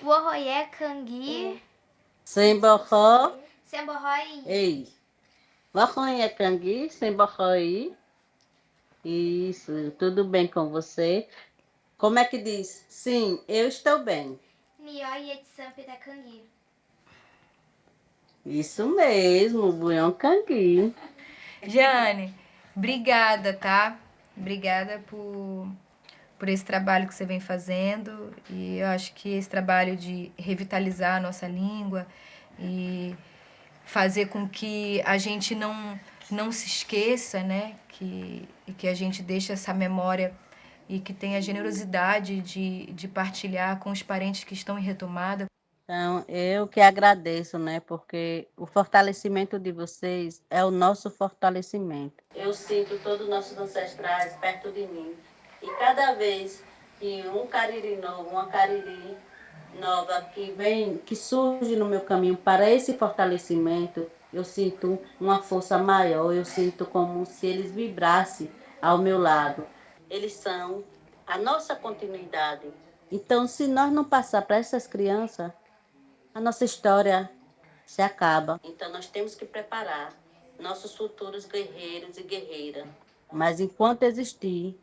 Wohoye Kangi. Semborró. Semborroi. Ei. Wohoye Kangi, Semborroi. Isso, tudo bem com você? Como é que diz? Sim, eu estou bem. Nioye Tsampita Kangi. Isso mesmo, Buion Kangi. Jane, obrigada, tá? Obrigada por esse trabalho que você vem fazendo. E eu acho que esse trabalho de revitalizar a nossa língua e fazer com que a gente não se esqueça, né? E que a gente deixe essa memória e que tenha a generosidade de partilhar com os parentes que estão em retomada. Então, eu que agradeço, né? Porque o fortalecimento de vocês é o nosso fortalecimento. Eu sinto todos os nossos ancestrais perto de mim. E cada vez que um cariri novo, uma cariri nova que surge no meu caminho para esse fortalecimento, eu sinto uma força maior, eu sinto como se eles vibrassem ao meu lado. Eles são a nossa continuidade. Então, se nós não passar para essas crianças, a nossa história se acaba. Então, nós temos que preparar nossos futuros guerreiros e guerreiras. Mas enquanto existir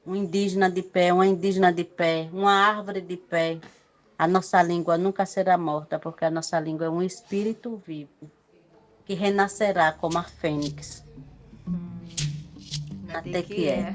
um indígena de pé, uma indígena de pé, uma árvore de pé, a nossa língua nunca será morta, porque a nossa língua é um espírito vivo que renascerá como a fênix. Até que é.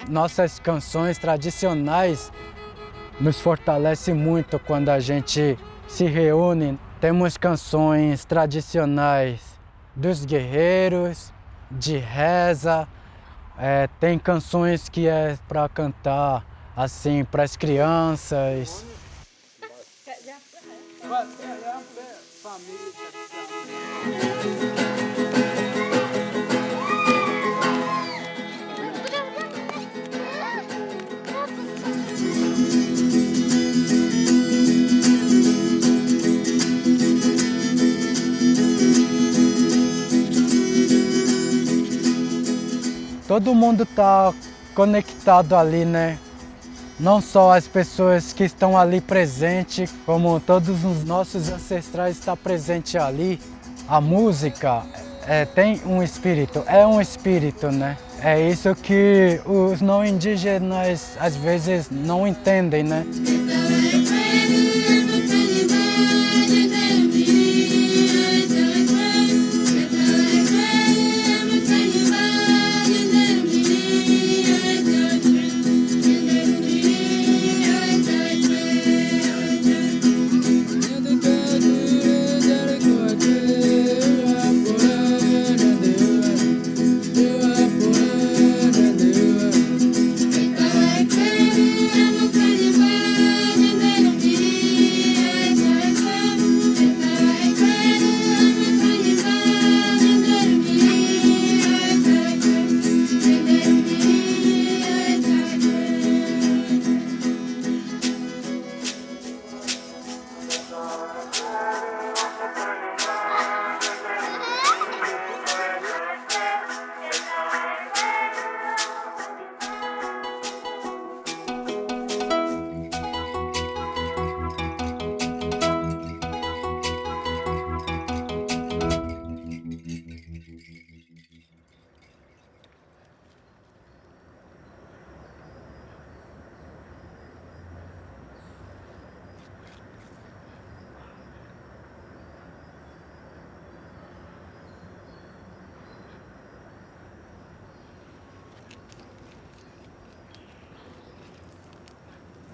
nossas canções tradicionais nos fortalece muito quando a gente se reúne. Temos canções tradicionais dos guerreiros, de reza, tem canções que é para cantar assim para as crianças. Todo mundo está conectado ali, né? Não só as pessoas que estão ali presentes, como todos os nossos ancestrais estão presentes ali. A música tem um espírito, é um espírito, né? É isso que os não indígenas às vezes não entendem, né?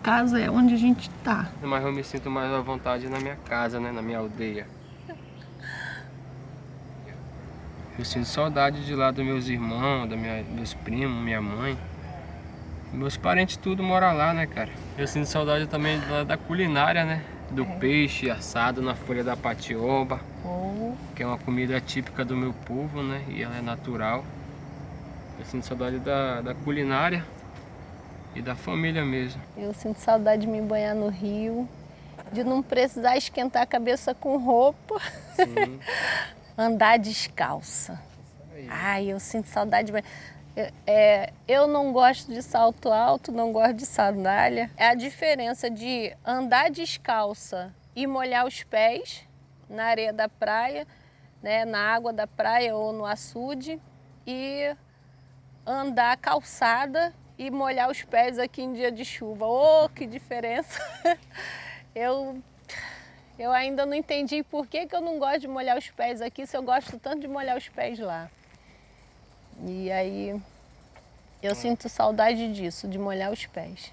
Casa é onde a gente tá. Mas eu me sinto mais à vontade na minha casa, né? Na minha aldeia. Eu sinto saudade de lá dos meus irmãos, meus primos, minha mãe. Meus parentes tudo moram lá, né, cara? Eu sinto saudade também da culinária, né? Do peixe assado na folha da patioba. Que é uma comida típica do meu povo, né? E ela é natural. Eu sinto saudade da culinária e da família mesmo. Eu sinto saudade de me banhar no rio, de não precisar esquentar a cabeça com roupa. Sim. Andar descalça. Ai, eu sinto saudade de... eu não gosto de salto alto, não gosto de sandália. É a diferença de andar descalça e molhar os pés na areia da praia, né, na água da praia ou no açude, e andar calçada e molhar os pés aqui em dia de chuva. Oh, que diferença! Eu ainda não entendi por que eu não gosto de molhar os pés aqui, se eu gosto tanto de molhar os pés lá. E aí eu sinto saudade disso, de molhar os pés.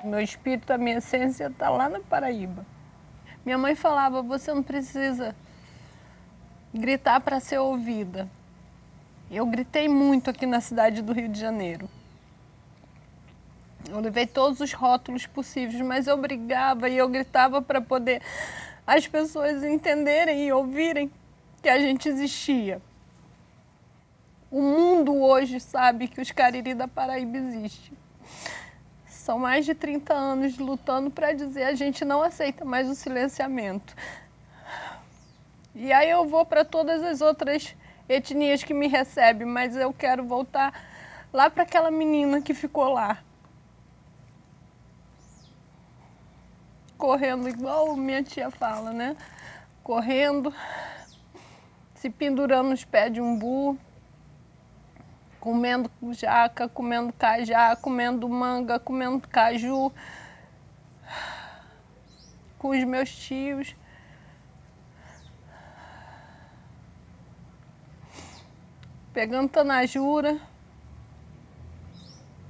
Meu espírito, a minha essência está lá na Paraíba. Minha mãe falava, você não precisa gritar para ser ouvida. Eu gritei muito aqui na cidade do Rio de Janeiro. Eu levei todos os rótulos possíveis, mas eu brigava e eu gritava para poder as pessoas entenderem e ouvirem que a gente existia. O mundo hoje sabe que os Cariri da Paraíba existem. São mais de 30 anos lutando para dizer a gente não aceita mais o silenciamento. E aí eu vou para todas as outras etnias que me recebem, mas eu quero voltar lá para aquela menina que ficou lá. Correndo, igual minha tia fala, né? Correndo se pendurando nos pés de umbu, comendo jaca, comendo cajá, comendo manga, comendo caju, com os meus tios. Pegando tanajura.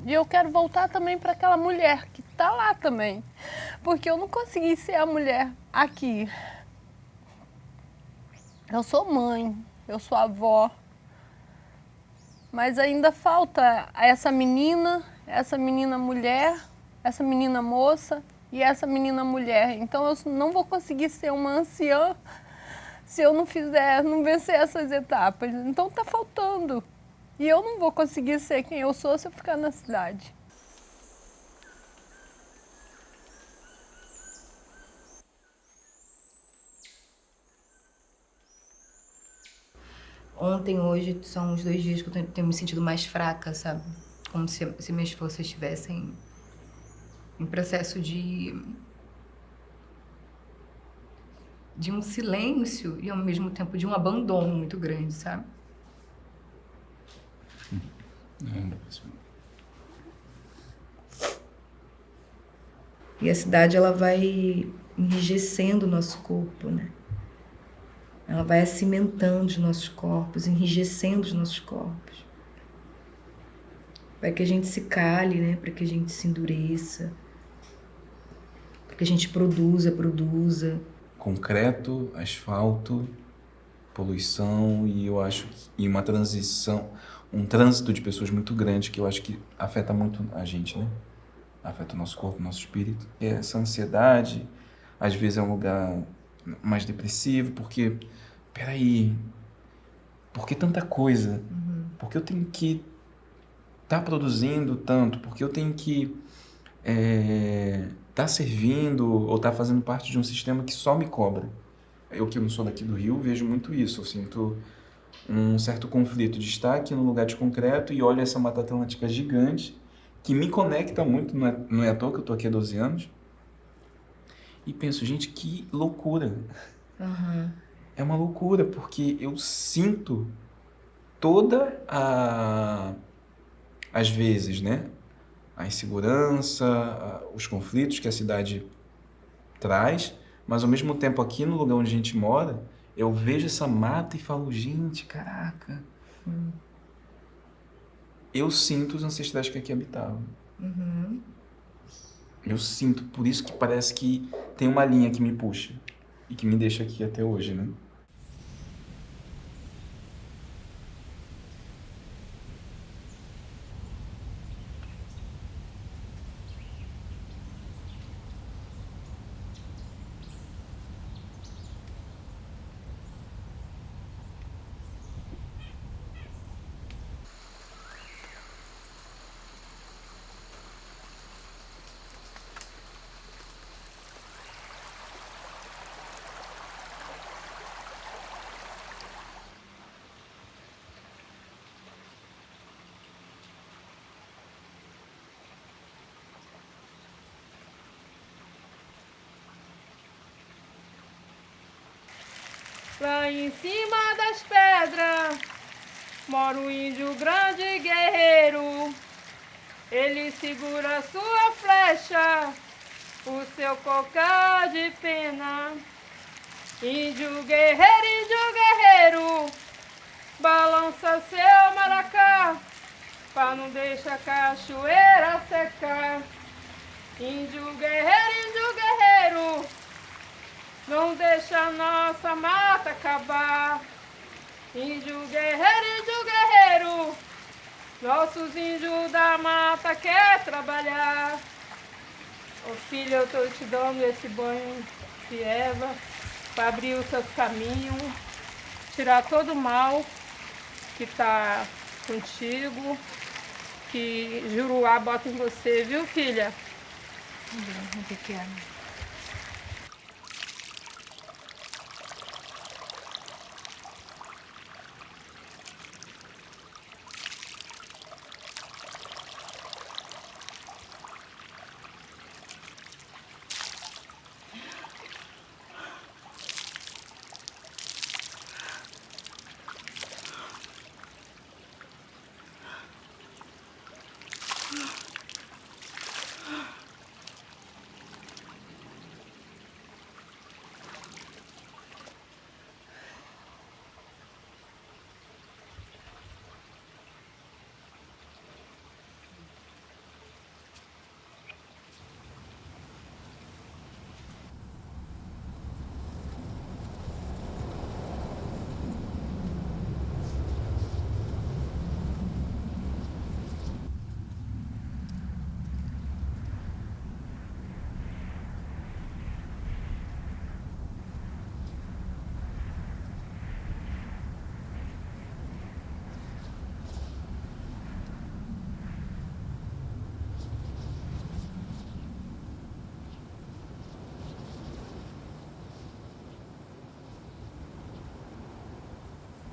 E eu quero voltar também para aquela mulher que está lá também. Porque eu não consegui ser a mulher aqui. Eu sou mãe, eu sou avó. Mas ainda falta essa menina mulher, essa menina moça e essa menina mulher. Então eu não vou conseguir ser uma anciã se eu não vencer essas etapas. Então tá faltando. E eu não vou conseguir ser quem eu sou se eu ficar na cidade. Ontem, hoje, são os 2 dias que eu tenho me sentido mais fraca, sabe? Como se minhas forças estivessem em processo de um silêncio e, ao mesmo tempo, de um abandono muito grande, sabe? E a cidade, ela vai enrijecendo o nosso corpo, né? Ela vai acimentando os nossos corpos, enrijecendo os nossos corpos. Para que a gente se cale, né? Para que a gente se endureça. Para que a gente produza. Concreto, asfalto, poluição e eu acho que uma transição, um trânsito de pessoas muito grande que eu acho que afeta muito a gente, né? Afeta o nosso corpo, o nosso espírito. E essa ansiedade, às vezes é um lugar mais depressivo, porque, peraí, por que tanta coisa? Por que eu tenho que estar produzindo tanto? Por que eu tenho que estar servindo ou estar fazendo parte de um sistema que só me cobra? Eu que não sou daqui do Rio, vejo muito isso. Eu sinto um certo conflito de estar aqui no lugar de concreto e olho essa Mata Atlântica gigante, que me conecta muito, não é à toa que eu estou aqui há 12 anos, e penso, gente, que loucura. É uma loucura, porque eu sinto às vezes, né, a insegurança, os conflitos que a cidade traz, mas ao mesmo tempo aqui no lugar onde a gente mora, eu vejo essa mata e falo, gente, caraca. Eu sinto os ancestrais que aqui habitavam. Eu sinto, por isso que parece que tem uma linha que me puxa e que me deixa aqui até hoje, né? Lá em cima das pedras mora um índio grande guerreiro. Ele segura sua flecha, o seu cocar de pena. Índio guerreiro, balança seu maracá, pra não deixar a cachoeira secar. Índio guerreiro, não deixa a nossa mata acabar. Índio guerreiro, nossos índios da mata quer trabalhar. Ô filho, eu tô te dando esse banho de erva para abrir os seus caminhos, tirar todo o mal que tá contigo, que Juruá bota em você, viu, filha? Pequena.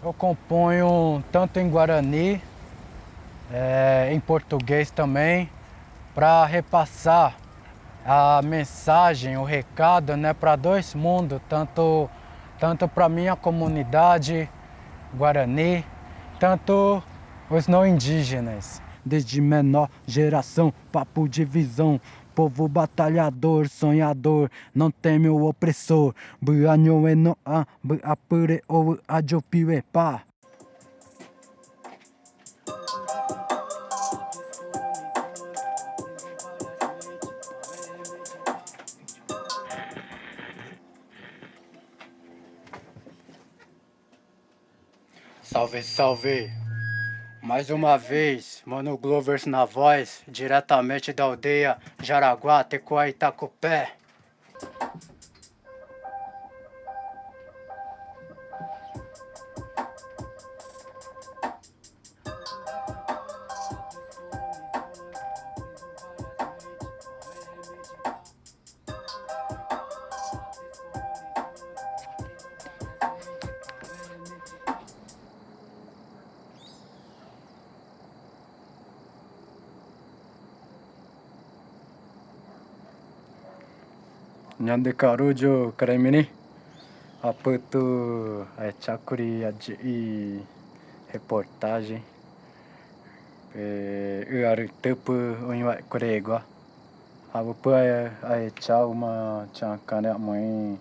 Eu componho tanto em Guarani, em português também, para repassar a mensagem, o recado, né, para dois mundos, tanto para minha comunidade Guarani, tanto os não indígenas. Desde menor geração, papo de visão, povo batalhador, sonhador, não teme o opressor. Salve, salve! Mais uma vez, Mano Glovers na voz, diretamente da aldeia Jaraguá, Tecoa Itacupé. Nyande Carujo Kremini, apa tu cakuri aji reportagem, tepu onwa Coregua, apa tchau uma tchankane mãe,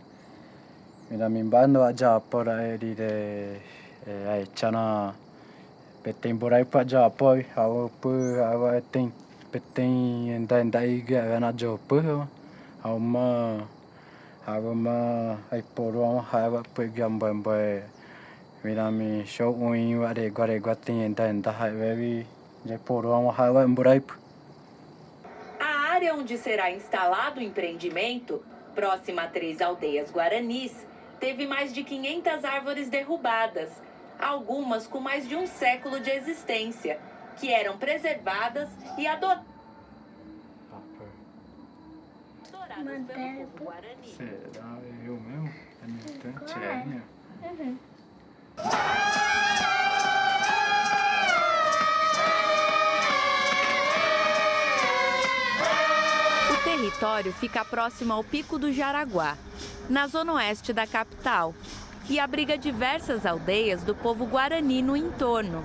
mina mimbando aja por aí de tchana petem borai pa ja apoio, apa tem endai na jopo. Uma ai poro hava pegam bambai mirami show ui ware guatin enda hai já poro hava emburai. A área onde será instalado o empreendimento, próxima a 3 aldeias guaranis, teve mais de 500 árvores derrubadas, algumas com mais de um século de existência, que eram preservadas e adotadas. Será eu mesmo? É militante, é minha? O território fica próximo ao Pico do Jaraguá, na zona oeste da capital, e abriga diversas aldeias do povo guarani no entorno.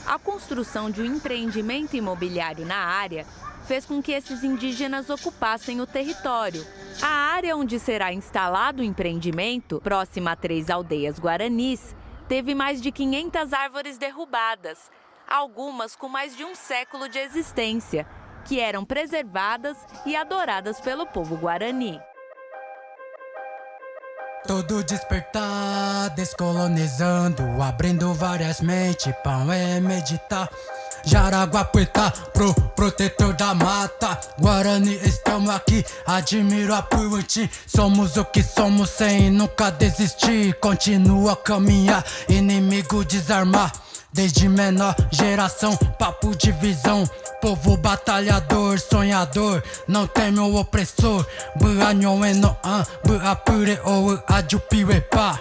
A construção de um empreendimento imobiliário na área fez com que esses indígenas ocupassem o território. A área onde será instalado o empreendimento, próxima a 3 aldeias guaranis, teve mais de 500 árvores derrubadas, algumas com mais de um século de existência, que eram preservadas e adoradas pelo povo guarani. Todo despertar, descolonizando, abrindo várias mentes, pão é meditar. Jaraguapetá, protetor da mata. Guarani, estamos aqui, admiro a Puanti. Somos o que somos sem nunca desistir. Continua a caminhar, inimigo desarmar. Desde menor geração, papo de visão. Povo batalhador, sonhador, não teme o opressor. Buanho enoan, buapure ou adjupiwepa.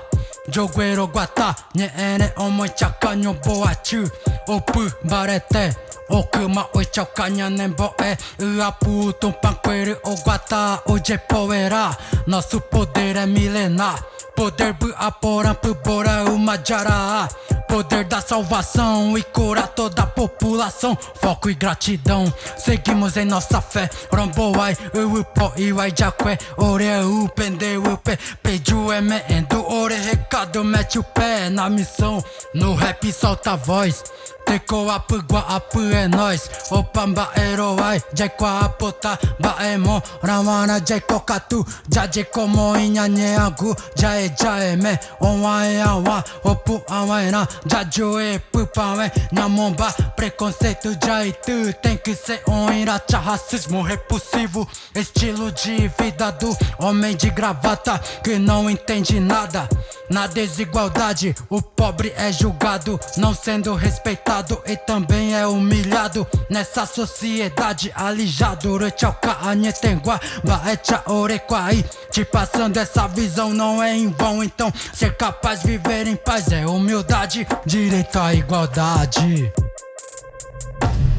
Jogueiro guatá, nyeene omoi chakanyo boachu. Opu barete, okuma oichau kanya nemboe. Uapu tumpanqueiro o guatá, hoje poerá. Nosso poder é milenar. Poder buaporam pubora uma jará. poder da salvação e curar toda a população. Foco e gratidão, seguimos em nossa fé. Romboai, uipo, iwai, jaque, ore, upende, upe, peju, endo, ore, recado, mete o pé na missão. No rap solta a voz. Teko apu, guapu é nós. Opamba eroai, jaikwa apota, baemo, ramana jaiko katu, jajeko moinha neagu, jae me, onwae awa, opu awaena, jajoe pupawe, nyamomba, preconceito jaitu, tem que ser iracha, racismo repulsivo, estilo de vida do homem de gravata, que não entende nada. Na desigualdade, o pobre é julgado, não sendo respeitado e também é humilhado. Nessa sociedade alijado, rechauka anhetengua, baecha orequai. Te passando essa visão não é em vão, então ser capaz de viver em paz é humildade, direito à igualdade.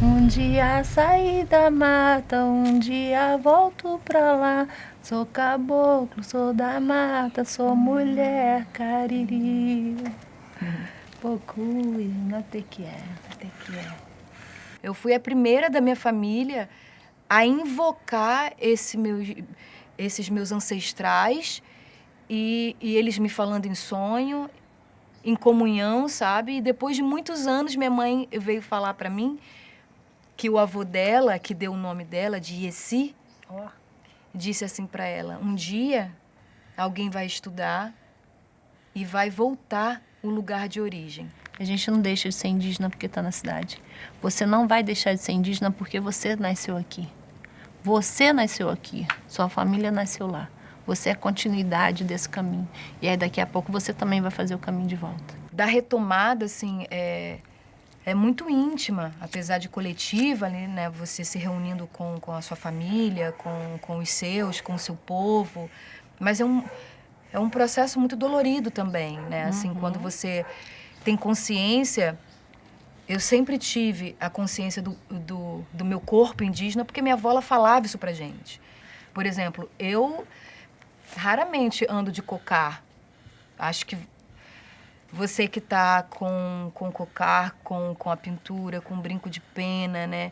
Um dia saí da mata, um dia volto pra lá. Sou caboclo, sou da mata, sou mulher cariri. Pocui, não te quero, te quero. Eu fui a primeira da minha família a invocar esses meus ancestrais e eles me falando em sonho, em comunhão, sabe? E depois de muitos anos, minha mãe veio falar para mim que o avô dela, que deu o nome dela, de Ieci, disse assim para ela: um dia alguém vai estudar e vai voltar o lugar de origem. A gente não deixa de ser indígena porque está na cidade. Você não vai deixar de ser indígena porque você nasceu aqui. Você nasceu aqui, sua família nasceu lá. Você é a continuidade desse caminho. E aí daqui a pouco você também vai fazer o caminho de volta. Da retomada, assim, é muito íntima, apesar de coletiva, né? Você se reunindo com a sua família, com os seus, com o seu povo. Mas é um processo muito dolorido também, né? Assim, quando você tem consciência... Eu sempre tive a consciência do meu corpo indígena, porque minha avó ela falava isso pra gente. Por exemplo, eu raramente ando de cocar. Acho que você que tá com cocar, com a pintura, com brinco de pena, né?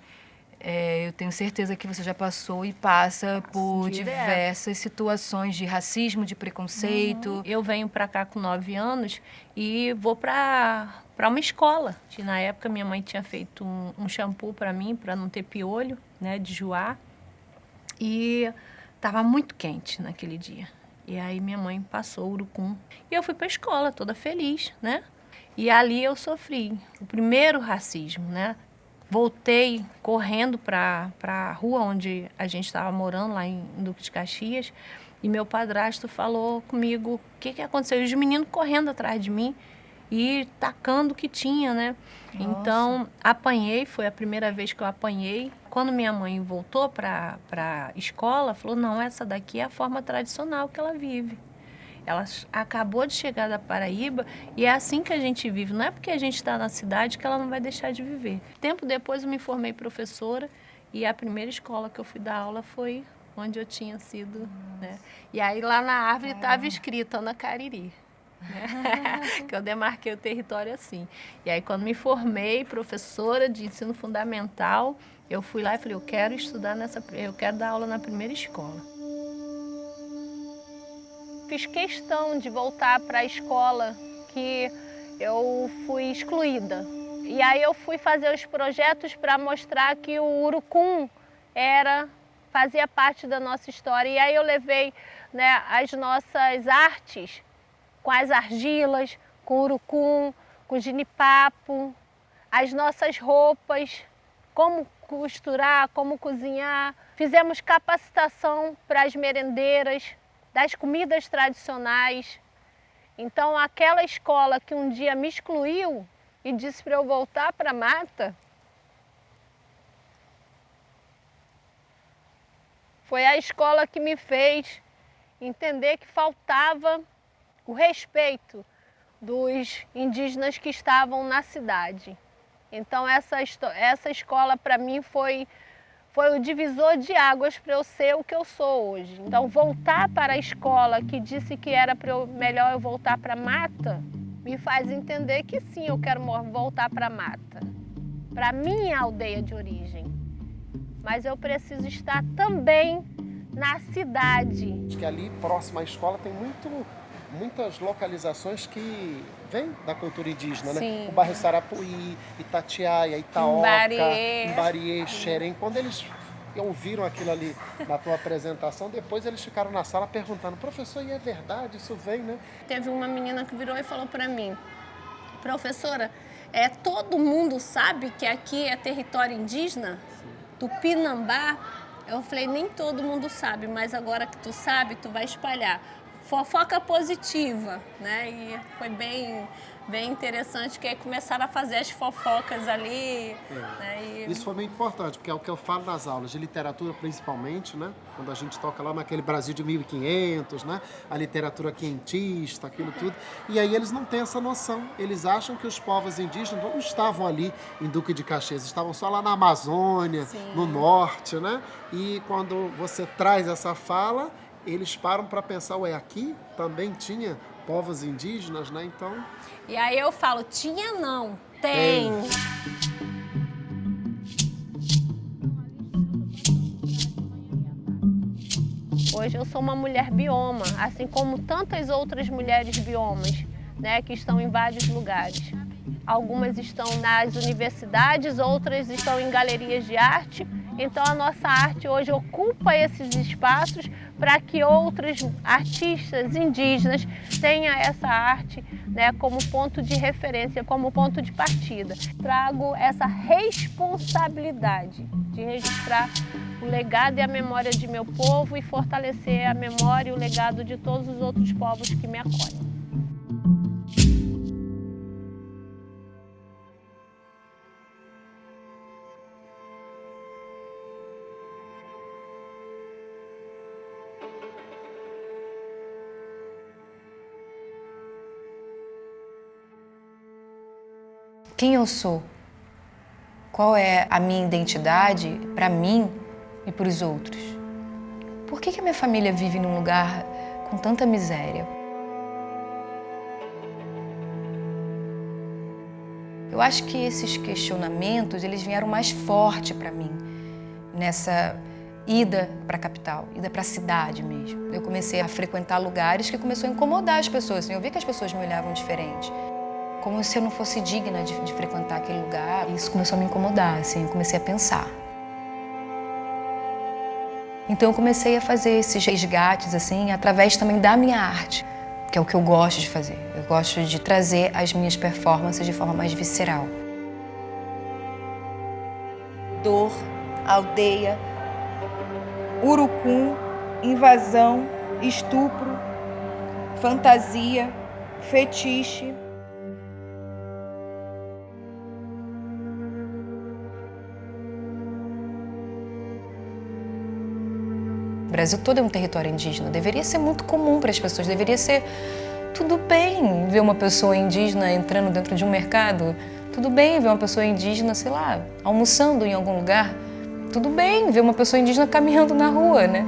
Eu tenho certeza que você já passou e passa por diversas situações de racismo, de preconceito. Eu venho para cá com 9 anos e vou para uma escola. Na época, minha mãe tinha feito um shampoo para mim, para não ter piolho, né, de joá. E estava muito quente naquele dia. E aí minha mãe passou o urucum. E eu fui para a escola toda feliz, né? E ali eu sofri o primeiro racismo, né? Voltei correndo para a rua onde a gente estava morando, lá em Duque de Caxias, e meu padrasto falou comigo o que aconteceu. E os meninos correndo atrás de mim e tacando o que tinha, né? Nossa. Então, apanhei, foi a primeira vez que eu apanhei. Quando minha mãe voltou para a escola, falou, não, essa daqui é a forma tradicional que ela vive. Ela acabou de chegar da Paraíba e é assim que a gente vive. Não é porque a gente está na cidade que ela não vai deixar de viver. Tempo depois eu me formei professora e a primeira escola que eu fui dar aula foi onde eu tinha sido, né? E aí lá na árvore estava escrito Ana Cariri, né? Que eu demarquei o território assim. E aí quando me formei professora de ensino fundamental, eu fui lá e falei, eu quero dar aula na primeira escola. Fiz questão de voltar para a escola que eu fui excluída. E aí eu fui fazer os projetos para mostrar que o urucum fazia parte da nossa história. E aí eu levei, né, as nossas artes com as argilas, com o urucum, com o ginipapo, as nossas roupas, como costurar, como cozinhar. Fizemos capacitação para as merendeiras, das comidas tradicionais. Então, aquela escola que um dia me excluiu e disse para eu voltar para a mata, foi a escola que me fez entender que faltava o respeito dos indígenas que estavam na cidade. Então, essa escola, para mim, foi o divisor de águas para eu ser o que eu sou hoje. Então, voltar para a escola que disse que era melhor eu voltar para a mata, me faz entender que sim, eu quero voltar para a mata, para minha aldeia de origem. Mas eu preciso estar também na cidade. Acho que ali próximo à escola tem muitas localizações que vêm da cultura indígena, né? O bairro Sarapuí, Itatiaia, Itaoca, Imbariê, Xerém. Quando eles ouviram aquilo ali na tua apresentação, depois eles ficaram na sala perguntando: professor, e é verdade, isso vem, né? Teve uma menina que virou e falou para mim: professora, todo mundo sabe que aqui é território indígena? Tupinambá? Eu falei: nem todo mundo sabe, mas agora que tu sabe, tu vai espalhar. Fofoca positiva, né? E foi bem interessante, que aí começaram a fazer as fofocas ali. Né? Isso foi muito importante, porque é o que eu falo nas aulas de literatura, principalmente, né? Quando a gente toca lá naquele Brasil de 1500, né? A literatura quentista, aquilo tudo. E aí eles não têm essa noção. Eles acham que os povos indígenas não estavam ali em Duque de Caxias, estavam só lá na Amazônia, no norte, né? E quando você traz essa fala, eles param para pensar: ué, aqui também tinha povos indígenas, né? Então... E aí eu falo: tinha não, tem. Hoje eu sou uma mulher bioma, assim como tantas outras mulheres biomas, né, que estão em vários lugares. Algumas estão nas universidades, outras estão em galerias de arte. Então a nossa arte hoje ocupa esses espaços para que outros artistas indígenas tenham essa arte, né, como ponto de referência, como ponto de partida. Trago essa responsabilidade de registrar o legado e a memória de meu povo e fortalecer a memória e o legado de todos os outros povos que me acolhem. Quem eu sou? Qual é a minha identidade para mim e para os outros? Por que a minha família vive num lugar com tanta miséria? Eu acho que esses questionamentos, eles vieram mais forte para mim nessa ida para a capital, ida para a cidade mesmo. Eu comecei a frequentar lugares que começou a incomodar as pessoas. Assim, eu vi que as pessoas me olhavam diferente, como se eu não fosse digna de frequentar aquele lugar. Isso começou a me incomodar, assim, eu comecei a pensar. Então eu comecei a fazer esses resgates, assim, através também da minha arte, que é o que eu gosto de fazer. Eu gosto de trazer as minhas performances de forma mais visceral. Dor, aldeia, urucum, invasão, estupro, fantasia, fetiche. O Brasil todo é um território indígena. Deveria ser muito comum para as pessoas. Deveria ser tudo bem ver uma pessoa indígena entrando dentro de um mercado. Tudo bem ver uma pessoa indígena, sei lá, almoçando em algum lugar. Tudo bem ver uma pessoa indígena caminhando na rua, né?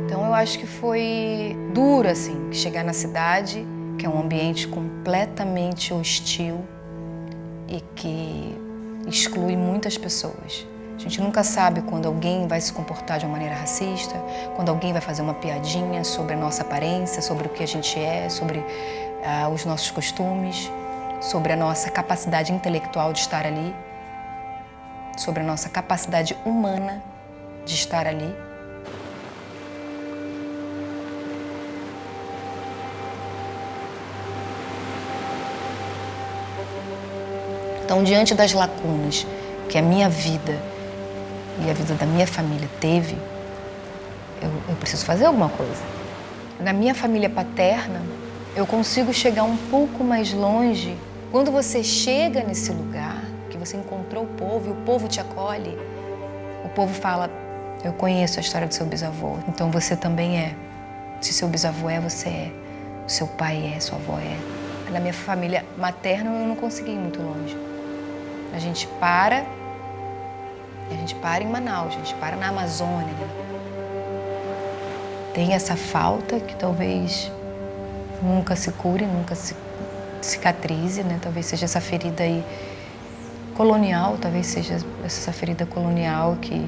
Então eu acho que foi duro, assim, chegar na cidade, que é um ambiente completamente hostil e que exclui muitas pessoas. A gente nunca sabe quando alguém vai se comportar de uma maneira racista, quando alguém vai fazer uma piadinha sobre a nossa aparência, sobre o que a gente é, sobre os nossos costumes, sobre a nossa capacidade intelectual de estar ali, sobre a nossa capacidade humana de estar ali. Então, diante das lacunas que a minha vida e a vida da minha família teve, eu preciso fazer alguma coisa. Na minha família paterna, eu consigo chegar um pouco mais longe. Quando você chega nesse lugar, que você encontrou o povo e o povo te acolhe, o povo fala: eu conheço a história do seu bisavô, então você também é. Se seu bisavô é, você é. O seu pai é, sua avó é. Na minha família materna, eu não consegui ir muito longe. A gente para em Manaus, a gente para na Amazônia, né? tem essa falta que talvez nunca se cure, nunca se cicatrize, né? Talvez seja essa ferida aí colonial, talvez seja essa ferida colonial que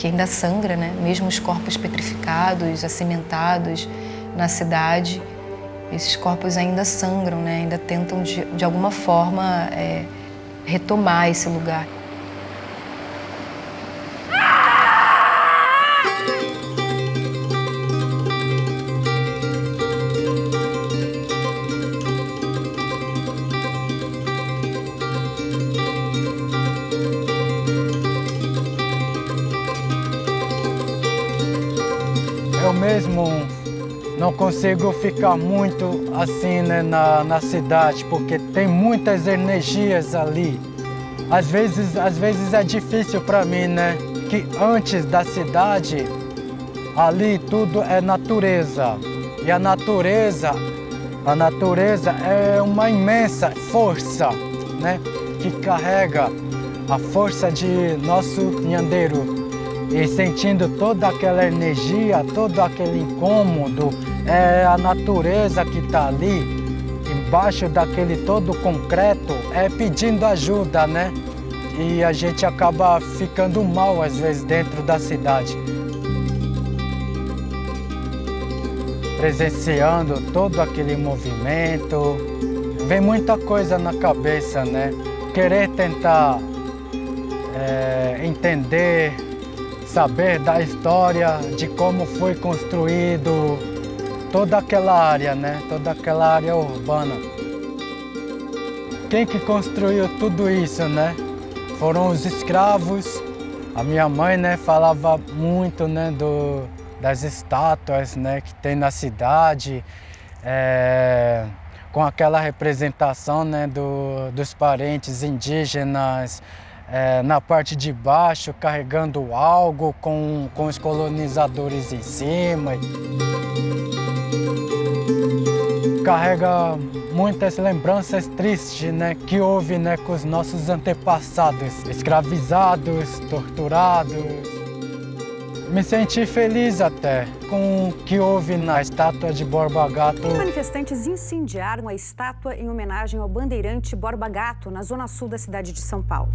ainda sangra, né? Mesmo os corpos petrificados, acimentados na cidade, esses corpos ainda sangram, né? Ainda tentam de alguma forma retomar esse lugar. Eu mesmo não consigo ficar muito assim, né, na cidade, porque tem muitas energias ali. Às vezes é difícil para mim, né, que antes da cidade, ali tudo é natureza. E a natureza é uma imensa força, né, que carrega a força de nosso Nhanderu. E sentindo toda aquela energia, todo aquele incômodo, é a natureza que está ali, embaixo daquele todo concreto, pedindo ajuda, né? E a gente acaba ficando mal, às vezes, dentro da cidade. Presenciando todo aquele movimento, vem muita coisa na cabeça, né? Querer tentar entender, saber da história, de como foi construído toda aquela área, né? Toda aquela área urbana. Quem que construiu tudo isso, né? Foram os escravos. A minha mãe, né, falava muito, né, das estátuas, né, que tem na cidade, com aquela representação, né, dos parentes indígenas, na parte de baixo, carregando algo com os colonizadores em cima. Carrega muitas lembranças tristes, né, que houve, né, com os nossos antepassados, escravizados, torturados. Me senti feliz até com o que houve na estátua de Borba Gato. Os manifestantes incendiaram a estátua em homenagem ao bandeirante Borba Gato, na zona sul da cidade de São Paulo.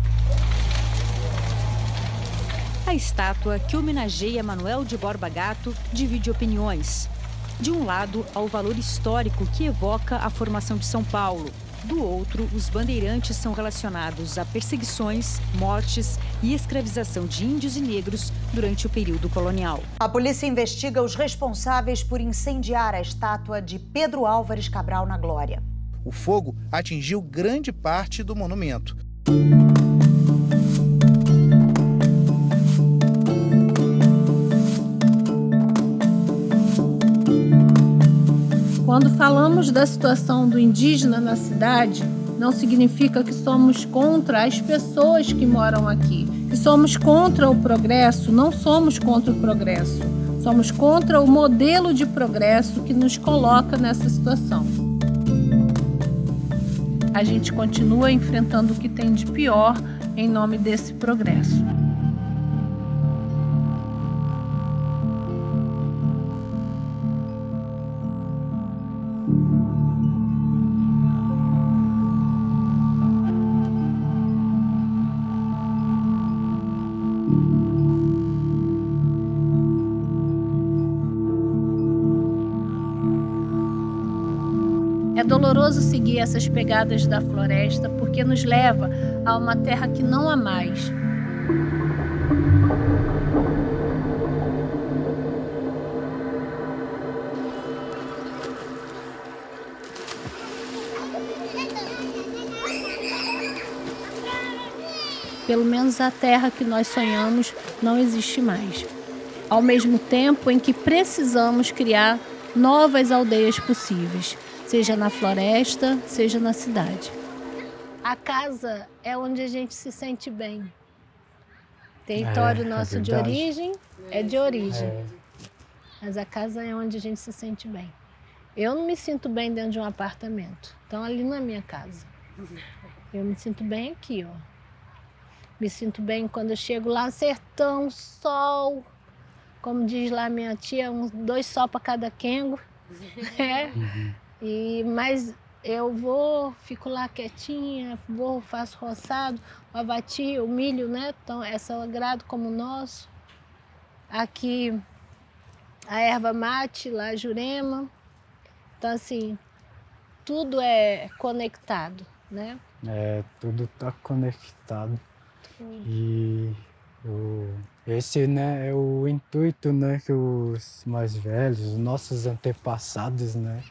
A estátua, que homenageia Manuel de Borba Gato, divide opiniões. De um lado, há o valor histórico que evoca a formação de São Paulo. Do outro, os bandeirantes são relacionados a perseguições, mortes e escravização de índios e negros durante o período colonial. A polícia investiga os responsáveis por incendiar a estátua de Pedro Álvares Cabral na Glória. O fogo atingiu grande parte do monumento. Quando falamos da situação do indígena na cidade, não significa que somos contra as pessoas que moram aqui, que somos contra o progresso. Não somos contra o progresso, somos contra o modelo de progresso que nos coloca nessa situação. A gente continua enfrentando o que tem de pior em nome desse progresso. É doloroso seguir essas pegadas da floresta porque nos leva a uma terra que não há mais. Pelo menos a terra que nós sonhamos não existe mais. Ao mesmo tempo em que precisamos criar novas aldeias possíveis, seja na floresta, seja na cidade. A casa é onde a gente se sente bem. Território nosso de origem é de origem. Mas a casa é onde a gente se sente bem. Eu não me sinto bem dentro de um apartamento. Então ali não é minha casa. Eu me sinto bem aqui, ó. Me sinto bem quando eu chego lá, sertão, sol, como diz lá minha tia, 2 só para cada quengo. Mas eu fico lá quietinha, faço roçado, o abati, o milho, né? Então é sagrado como o nosso. Aqui a erva mate, lá a jurema. Então assim, tudo é conectado, né? Tudo tá conectado. E esse, né, é o intuito, né, que os mais velhos, os nossos antepassados, né,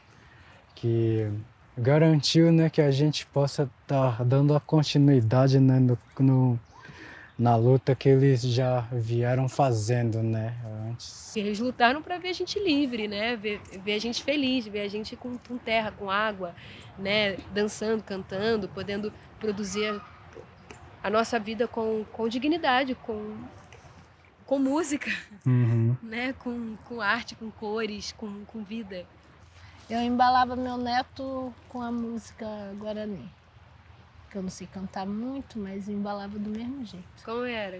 que garantiu, né, que a gente possa estar dando a continuidade, né, na luta que eles já vieram fazendo, né, antes. Eles lutaram para ver a gente livre, né, ver a gente feliz, ver a gente com terra, com água, né, dançando, cantando, podendo produzir a nossa vida com dignidade, com música, né, com arte, com cores, com vida. Eu embalava meu neto com a música Guarani, que eu não sei cantar muito, mas embalava do mesmo jeito. Como era?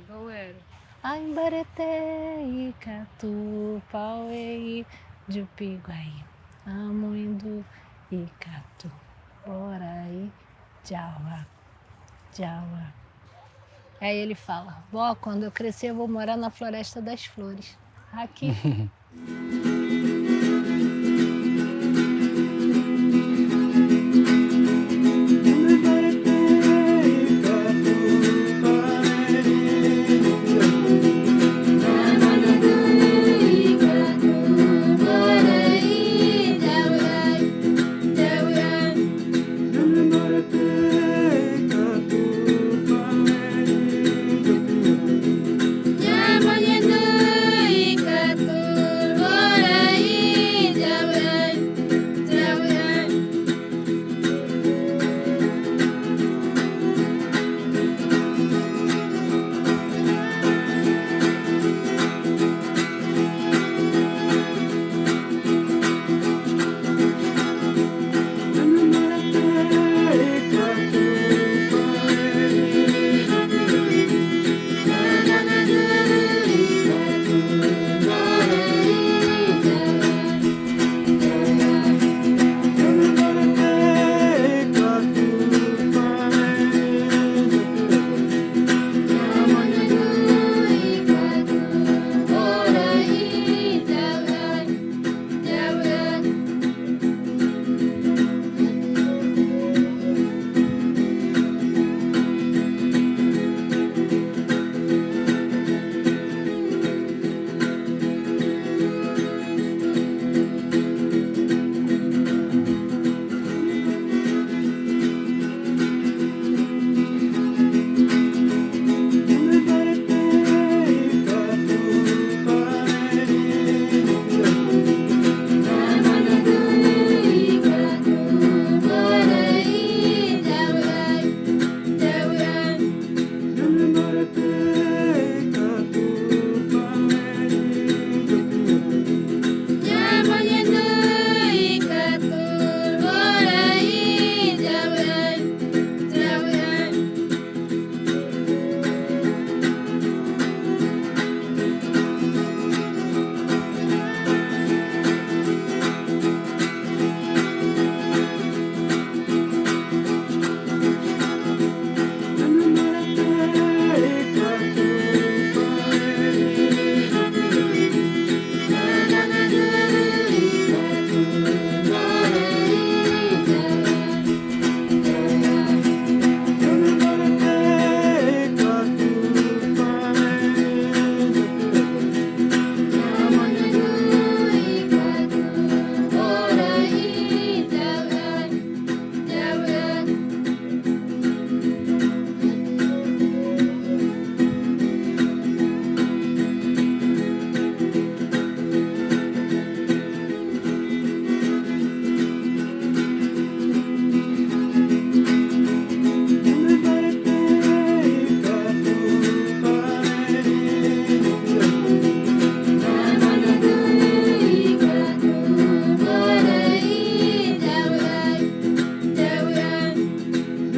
Aimbarete, Icatu, Pauei, Jupiguai, Amuindu, Icatu, Borai, Jawa, Jawa. Aí ele fala, vó, quando eu crescer eu vou morar na Floresta das Flores, aqui.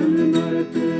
Namorate